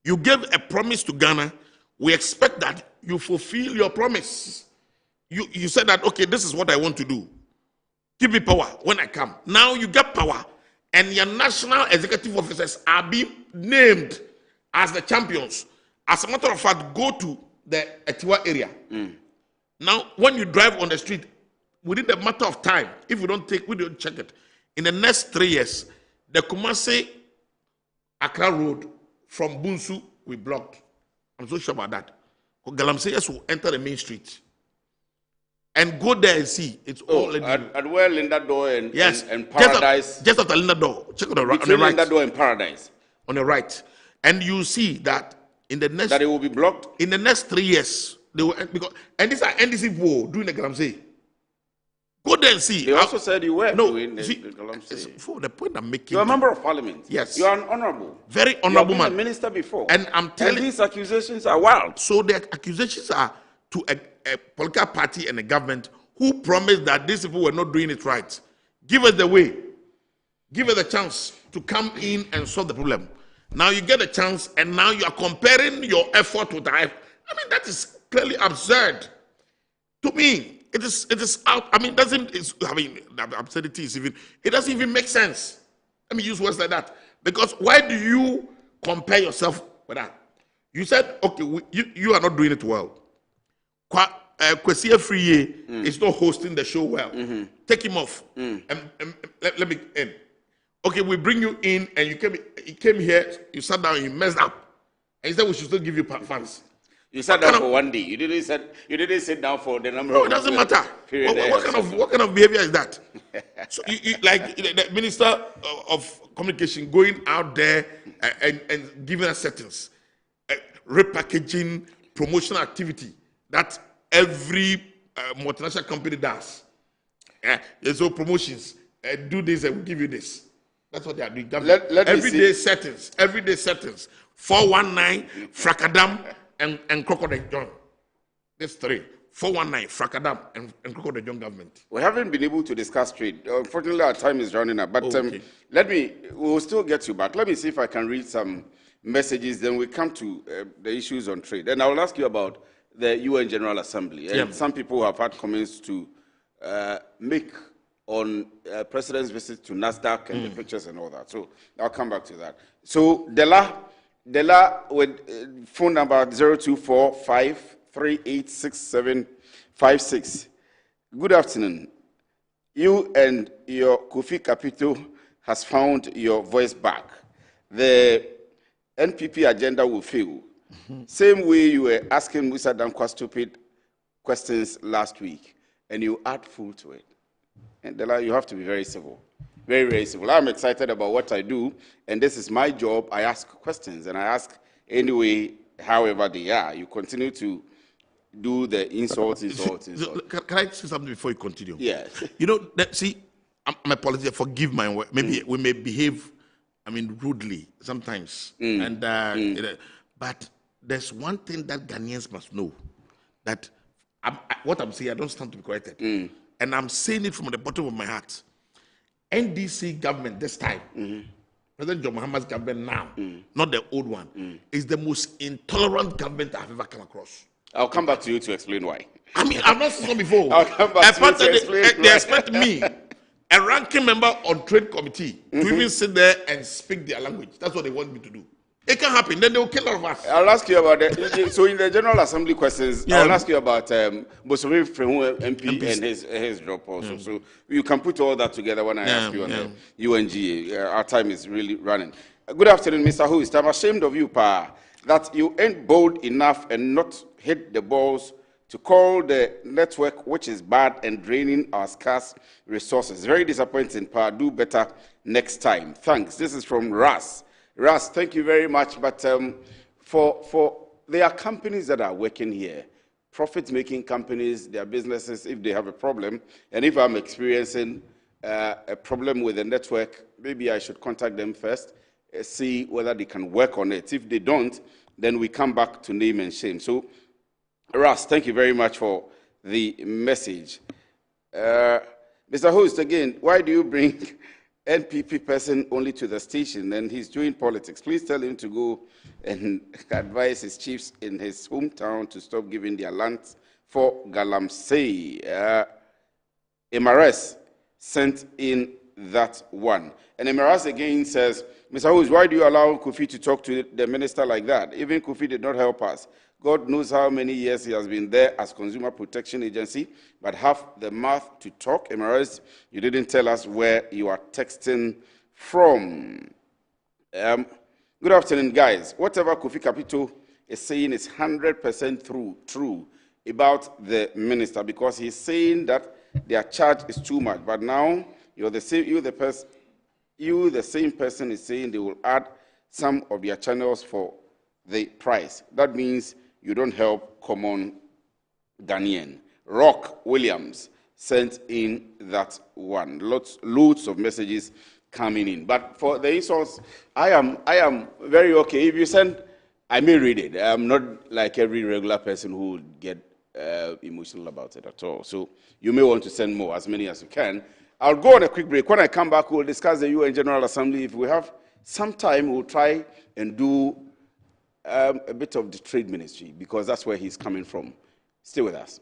You gave a promise to Ghana. We expect that you fulfill your promise. You said that, okay, this is what I want to do. Give me power when I come. Now you get power, and your national executive officers are being named as the champions. As a matter of fact, go to the Etiwa area. Now, when you drive on the street, within a matter of time, if we don't check it, in the next 3 years, the Kumasi Accra Road from Bunsu we blocked. I'm so sure about that. Galamsey will enter the main street and go there and see. It's all at where Linda Door and Paradise. Just after Linda Door. Check on the right. Between Linda Door and Paradise. On the right. And you see that in the next... That it will be blocked? In the next 3 years. They will, and these are NDC people doing the Galamsey. Go there and see. They also said you were doing the Galamsey. For the point I'm making... You're a member of parliament. Yes. You are an honorable. Very honorable man. You have been a minister before. And I'm telling... And these accusations are wild. So the accusations are to a political party and a government who promised that these people were not doing it right. Give us the way. Give us a chance to come in and solve the problem. Now you get a chance, and now you are comparing your effort with the... I mean, that is clearly absurd. To me, it is out. I mean, the absurdity is even... It doesn't even make sense. Let me use words like that. Because why do you compare yourself with that? You said, okay, you are not doing it well. Kwesi Free is not hosting the show well. Take him off. And let me end. Okay, we bring you in, and you came here, you sat down, you messed up. And you said we should still give you funds. You sat down for 1 day. You didn't sit down for the number of... It doesn't matter. What kind of behavior is that? So like the Minister of Communication going out there and giving us settings, repackaging promotional activity that every multinational company does. There's no promotions. Do this and we'll give you this. That's what they are doing. Everyday settings. 419, Fracadam, and Crocodile John. There's three. 419, Fracadam, and Crocodile John government. We haven't been able to discuss trade. Unfortunately, our time is running out. But we'll still get you back. Let me see if I can read some messages. Then we come to the issues on trade. And I will ask you about the UN General Assembly. And some people have had comments to make on President's visit to NASDAQ and the pictures and all that. So I'll come back to that. So Dela with phone number 0245386756. Good afternoon. You and your Kofi Capital has found your voice back. The NPP agenda will fail. Same way you were asking Musa Dankwa stupid questions last week, and you add full to it. And Dela, you have to be very civil. Very, very civil. I'm excited about what I do, and this is my job. I ask questions, and I ask anyway, however they are. You continue to do the insults. Can I say something before you continue? Yes. You know, see, I'm a politician. Forgive my word. Maybe we may behave, rudely sometimes. But there's one thing that Ghanaians must know, that what I'm saying, I don't stand to be corrected. And I'm saying it from the bottom of my heart. NDC government this time, President John Mahama's government now, not the old one, is the most intolerant government I've ever come across. I'll come back to you to explain why. I've not seen it before. I'll come back to you to explain They expect me, a ranking member on trade committee, to even sit there and speak their language. That's what they want me to do. It can happen. Then they will kill all of us. I'll ask you about that. So in the General Assembly questions, I'll ask you about Bosome Frehu MP and his drop also. So you can put all that together when I ask you on the UNGA. Our time is really running. Good afternoon, Mr. Host. I'm ashamed of you, Pa, that you ain't bold enough and not hit the balls to call the network, which is bad and draining our scarce resources. Very disappointing, Pa. Do better next time. Thanks. This is from Ras. Ras, thank you very much. But there are companies that are working here, profit-making companies, their businesses, if they have a problem, and if I'm experiencing a problem with the network, maybe I should contact them first, see whether they can work on it. If they don't, then we come back to name and shame. So, Ras, thank you very much for the message. Mr. Host, again, why do you bring NPP person only to the station, and he's doing politics? Please tell him to go and advise his chiefs in his hometown to stop giving their lands for Galamsey. MRS sent in that one. And Emiras again says, Mr. Hose, why do you allow Kofi to talk to the minister like that? Even Kofi did not help us. God knows how many years he has been there as Consumer Protection Agency, but have the mouth to talk. Emiras, you didn't tell us where you are texting from. Good afternoon, guys. Whatever Kofi Kapito is saying is 100% true about the minister, because he's saying that their charge is too much. But now the same person is saying they will add some of their channels for the price. That means you don't help common Ghanaian. Rock Williams sent in that one. Loads of messages coming in. But for the insults, I am very okay. If you send, I may read it. I'm not like every regular person who would get emotional about it at all. So you may want to send more, as many as you can. I'll go on a quick break. When I come back, we'll discuss the UN General Assembly. If we have some time, we'll try and do a bit of the trade ministry, because that's where he's coming from. Stay with us.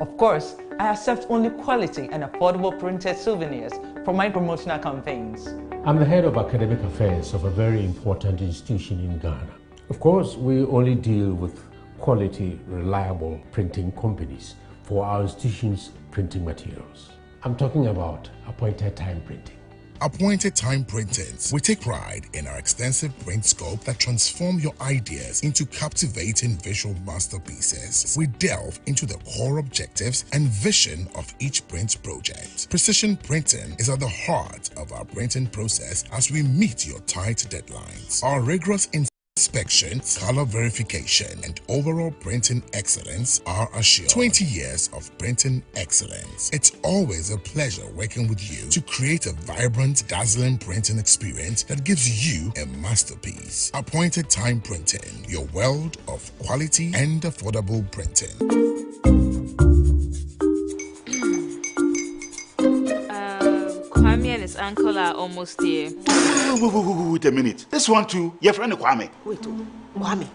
Of course, I accept only quality and affordable printed souvenirs for my promotional campaigns. I'm the head of academic affairs of a very important institution in Ghana. Of course, we only deal with quality, reliable printing companies for our institution's printing materials. I'm talking about appointed time printing. Appointed Time Printings. We take pride in our extensive print scope that transform your ideas into captivating visual masterpieces. We delve into the core objectives and vision of each print project. Precision printing is at the heart of our printing process as we meet your tight deadlines. Our rigorous inspection, color verification, and overall printing excellence are assured. 20 years of printing excellence. It's always a pleasure working with you to create a vibrant, dazzling printing experience that gives you a masterpiece. Appointed Time Printing, your world of quality and affordable printing. Kwame and his uncle are almost here. Wait a minute. This one too, your friend Kwame. Wait, Kwame?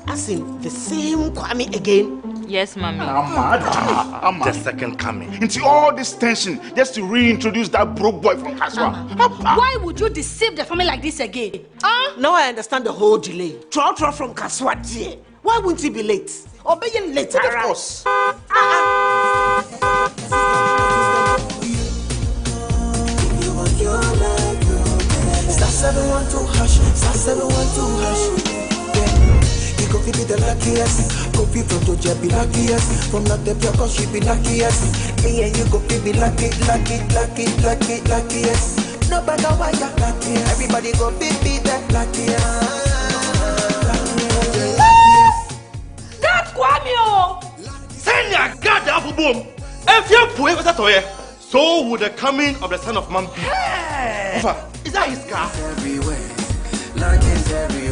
As in the same Kwame again? Yes, Mommy. I'm the second coming. Into all this tension just to reintroduce that broke boy from Kaswa. Why would you deceive the family like this again? Now I understand the whole delay. Troll from Kaswa, dear. Why wouldn't he be late? Or be late? Of course. Star 712 hash, star 712 hash. Yeah, you go be the luckiest. Go be from Georgia, be luckiest. From not the pure, cause she be luckiest. Yeah, you go be luckiest. No matter why you're lucky, everybody go be that luckiest. That's Kwame! Send your God down for boom. If you're poor, what's that to you? So would the coming of the Son of Man be. Hey. Is that his car?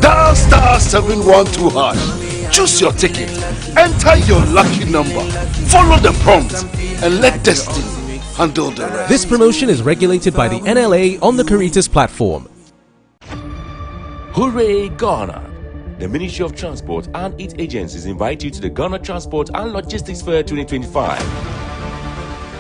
Dial star 712 hash. Choose your ticket. Enter your lucky number. Follow the prompt and let destiny handle the rest. This promotion is regulated by the NLA on the Caritas platform. Hooray, Ghana! The Ministry of Transport and its agencies invite you to the Ghana Transport and Logistics Fair 2025.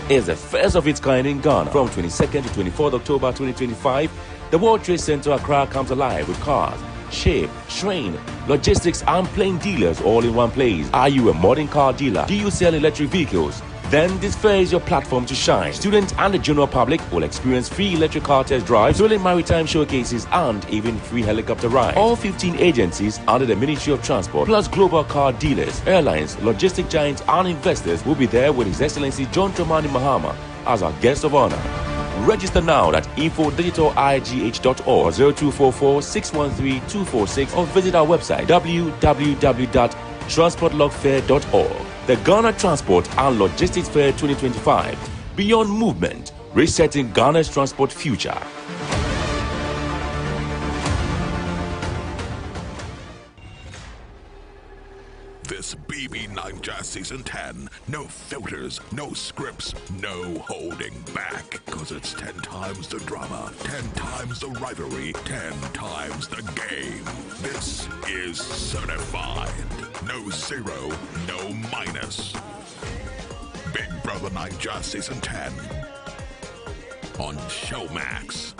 It's the first of its kind in Ghana. From 22nd to 24th October 2025, the World Trade Center Accra comes alive with cars, ship, train, logistics and plane dealers all in one place. Are you a modern car dealer? Do you sell electric vehicles? Then this fair is your platform to shine. Students and the general public will experience free electric car test drives, thrilling maritime showcases, and even free helicopter rides. All 15 agencies under the Ministry of Transport, plus global car dealers, airlines, logistic giants, and investors will be there with His Excellency John Dramani Mahama as our guest of honor. Register now at info.digitaligh.org 0244 613 246 or visit our website www.transportlogfair.org. The Ghana Transport and Logistics Fair 2025. Beyond movement, resetting Ghana's transport future. this BB9 Season 10. No filters, no scripts, no holding back. Cause it's 10 times the drama, 10 times the rivalry, 10 times the game. This is certified. No zero, no minus. Big Brother Niger Season 10 on Showmax.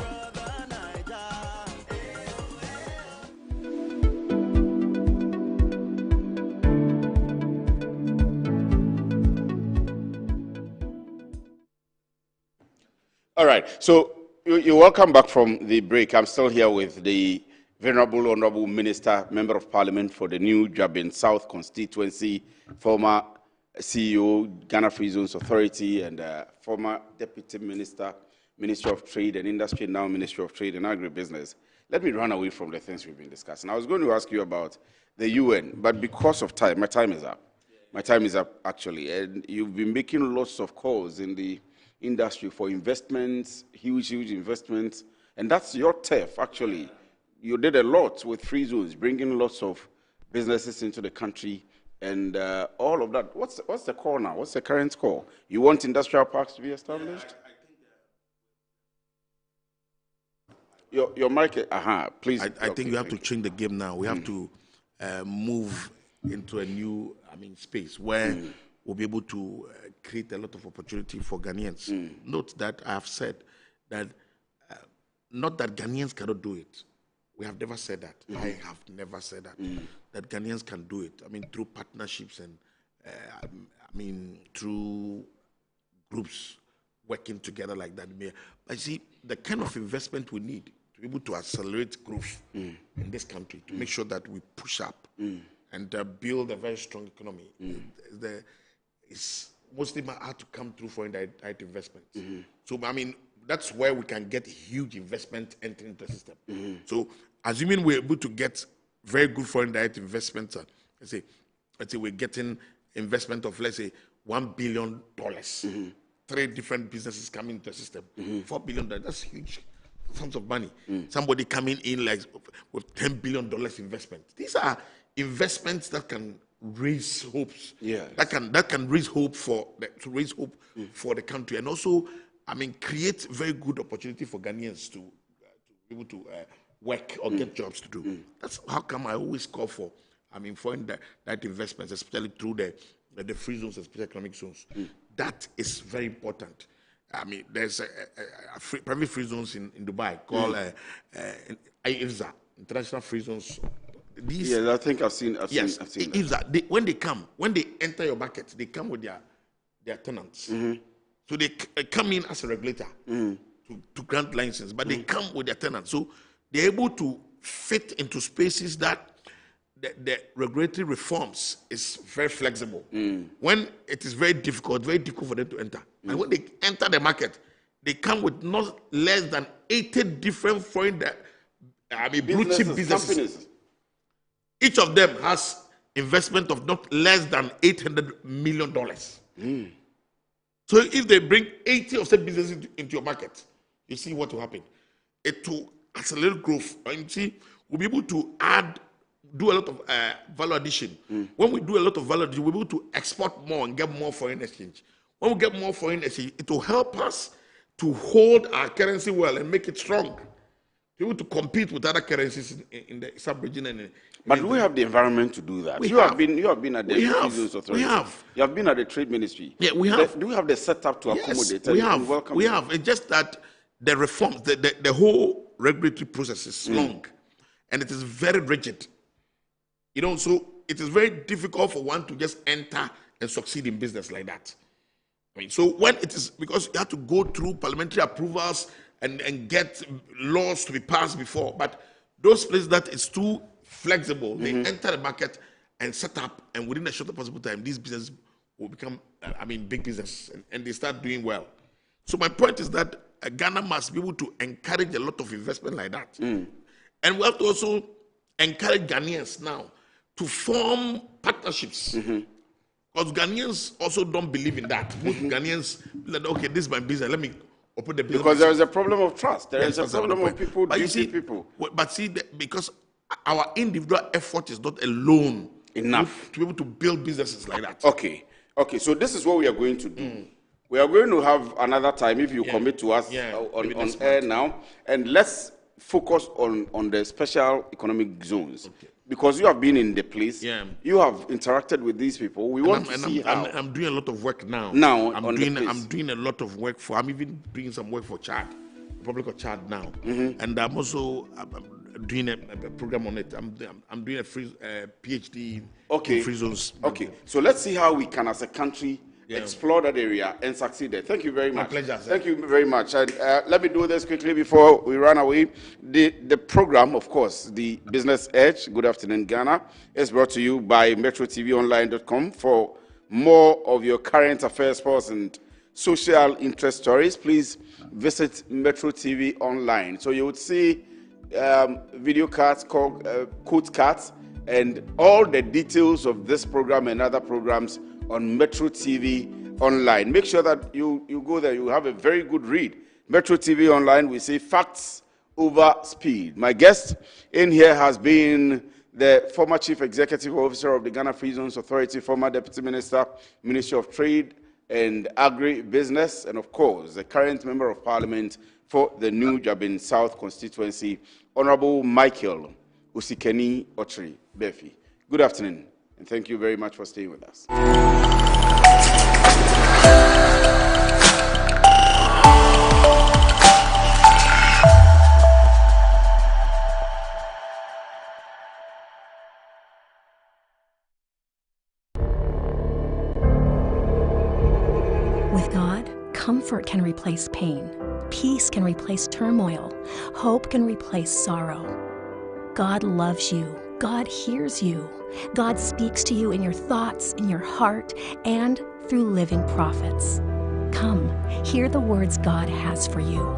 All right, so you're welcome back from the break. I'm still here with the Venerable Honorable Minister, Member of Parliament for the New Jabin South constituency, former CEO, Ghana Free Zones Authority, and former Deputy Minister, Ministry of Trade and Industry, now Ministry of Trade and Agribusiness. Let me run away from the things we've been discussing. I was going to ask you about the UN, but because of time, my time is up. My time is up, actually, and you've been making lots of calls in the industry for investments, huge investments, and that's your turf, actually. You did a lot with free zones, bringing lots of businesses into the country, and all of that. What's the call now? What's the current call? You want industrial parks to be established? Your market, please. I think you have to change the game now. We have to move into a new, space where we'll be able to create a lot of opportunity for Ghanaians. Note that I have said that, not that Ghanaians cannot do it. We have never said that. I have never said that. That Ghanaians can do it. Through partnerships and, through groups working together like that. But see, the kind of investment we need to be able to accelerate growth in this country, to make sure that we push up and build a very strong economy. It's mostly hard to come through foreign direct investment. So, that's where we can get huge investment entering the system. So, assuming we're able to get very good foreign direct investment, let's say we're getting investment of, let's say, $1 billion. 3 different businesses coming into the system. $4 billion, that's huge sums of money. Somebody coming in like with $10 billion investment. These are investments that can raise hopes. That can raise hope for the country, and also, create very good opportunity for Ghanaians to be able to work or get jobs to do. That's how come I always call for, foreign direct investments, especially through the free zones and special economic zones. That is very important. There's private free zones in Dubai called IFZA, International Free Zones. I think I've seen that. When they enter your market, they come with their tenants. So they come in as a regulator to grant license, but they come with their tenants. So they're able to fit into spaces that the regulatory reforms is very flexible. When it is very difficult for them to enter. And when they enter the market, they come with not less than 80 different foreign blue chip businesses. Companies. Each of them has investment of not less than $800 million. So if they bring 80 of such businesses into your market, you see what will happen. It will accelerate growth. And you see, we'll be able to do a lot of value addition. When we do a lot of value addition, we'll be able to export more and get more foreign exchange. When we get more foreign exchange, it will help us to hold our currency well and make it strong. Be able to compete with other currencies in the sub-region. But do we have the environment to do that? You have been at the Free Zones Authority. We have. You have been at the Trade Ministry. Yeah, we have. Do we have the setup to accommodate? We have. We have. It's just that the reforms, the whole regulatory process is long, and it is very rigid. So it is very difficult for one to just enter and succeed in business like that. So when it is, because you have to go through parliamentary approvals and get laws to be passed before, but those places that is too flexible, they enter the market and set up, and within a shorter possible time, these businesses will become, big business, and they start doing well. So my point is that Ghana must be able to encourage a lot of investment like that. And we have to also encourage Ghanaians now to form partnerships. Because Ghanaians also don't believe in that. Most Ghanaians, like, okay, this is my business, let me open the business. Because there is a problem of trust. There is a problem of people, but you see, people. But see, because our individual effort is not alone enough to be able to build businesses like that. Okay. So this is what we are going to do. We are going to have another time if you commit to us on air now, and let's focus on the special economic zones. Because you have been in the place, you have interacted with these people. We want to see how. I'm doing a lot of work now. I'm doing a lot of work I'm even doing some work for Chad, Republic of Chad now, and I'm also doing a program on it. I'm doing a free PhD in free zones. Okay, so let's see how we can, as a country, explore that area and succeed there. Thank you very much. My pleasure, sir. Thank you very much. And let me do this quickly before we run away. The program, of course, the Business Edge, Good Afternoon Ghana, is brought to you by MetroTVOnline.com. For more of your current affairs, sports, and social interest stories, please visit Metro TV Online. So you would see video cards, quote cards, and all the details of this program and other programs on Metro TV Online. Make sure that you go there. You have a very good read. Metro TV Online, we say facts over speed. My guest in here has been the former Chief Executive Officer of the Ghana Free Zones Authority, former Deputy Minister, Ministry of Trade and Agri-Business, and of course, the current Member of Parliament for the New Jabin South constituency, Honorable Michael Usikeni Otri Befi. Good afternoon, and thank you very much for staying with us. With God, comfort can replace pain. Peace can replace turmoil. Hope can replace sorrow. God loves you. God hears you. God speaks to you in your thoughts, in your heart, and through living prophets. Come, hear the words God has for you.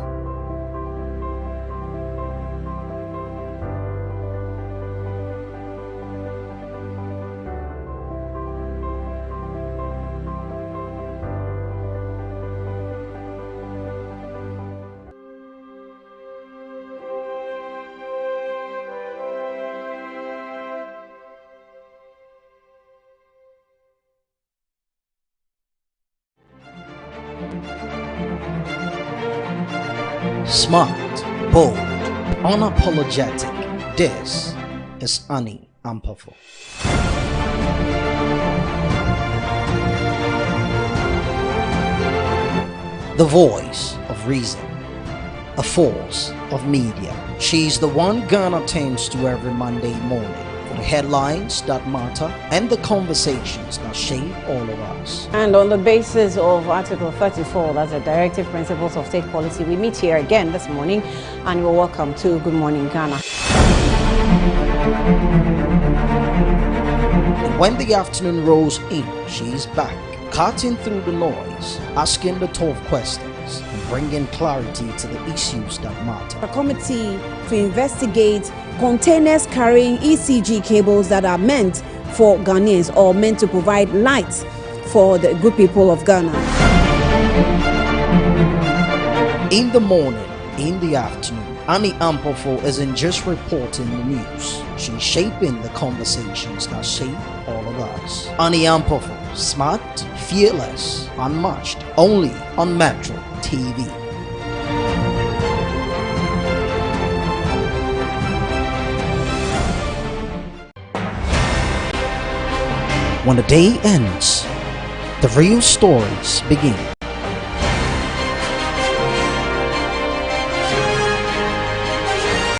Smart, bold, unapologetic. This is Annie Ampafo. The voice of reason, a force of media. She's the one Ghana turns to every Monday morning for the headlines that matter and the conversations that shape all of us. And on the basis of Article 34, that's the Directive Principles of State Policy, we meet here again this morning, and you're welcome to Good Morning Ghana. And when the afternoon rolls in, she's back, cutting through the noise, asking the tough questions, and bringing clarity to the issues that matter. A committee to investigate containers carrying ECG cables that are meant for Ghanaians or meant to provide light for the good people of Ghana. In the morning, in the afternoon, Annie Ampafo isn't just reporting the news. She's shaping the conversations that shape all of us. Annie Ampafo, smart, fearless, unmatched, only on Metro TV. When the day ends, the real stories begin.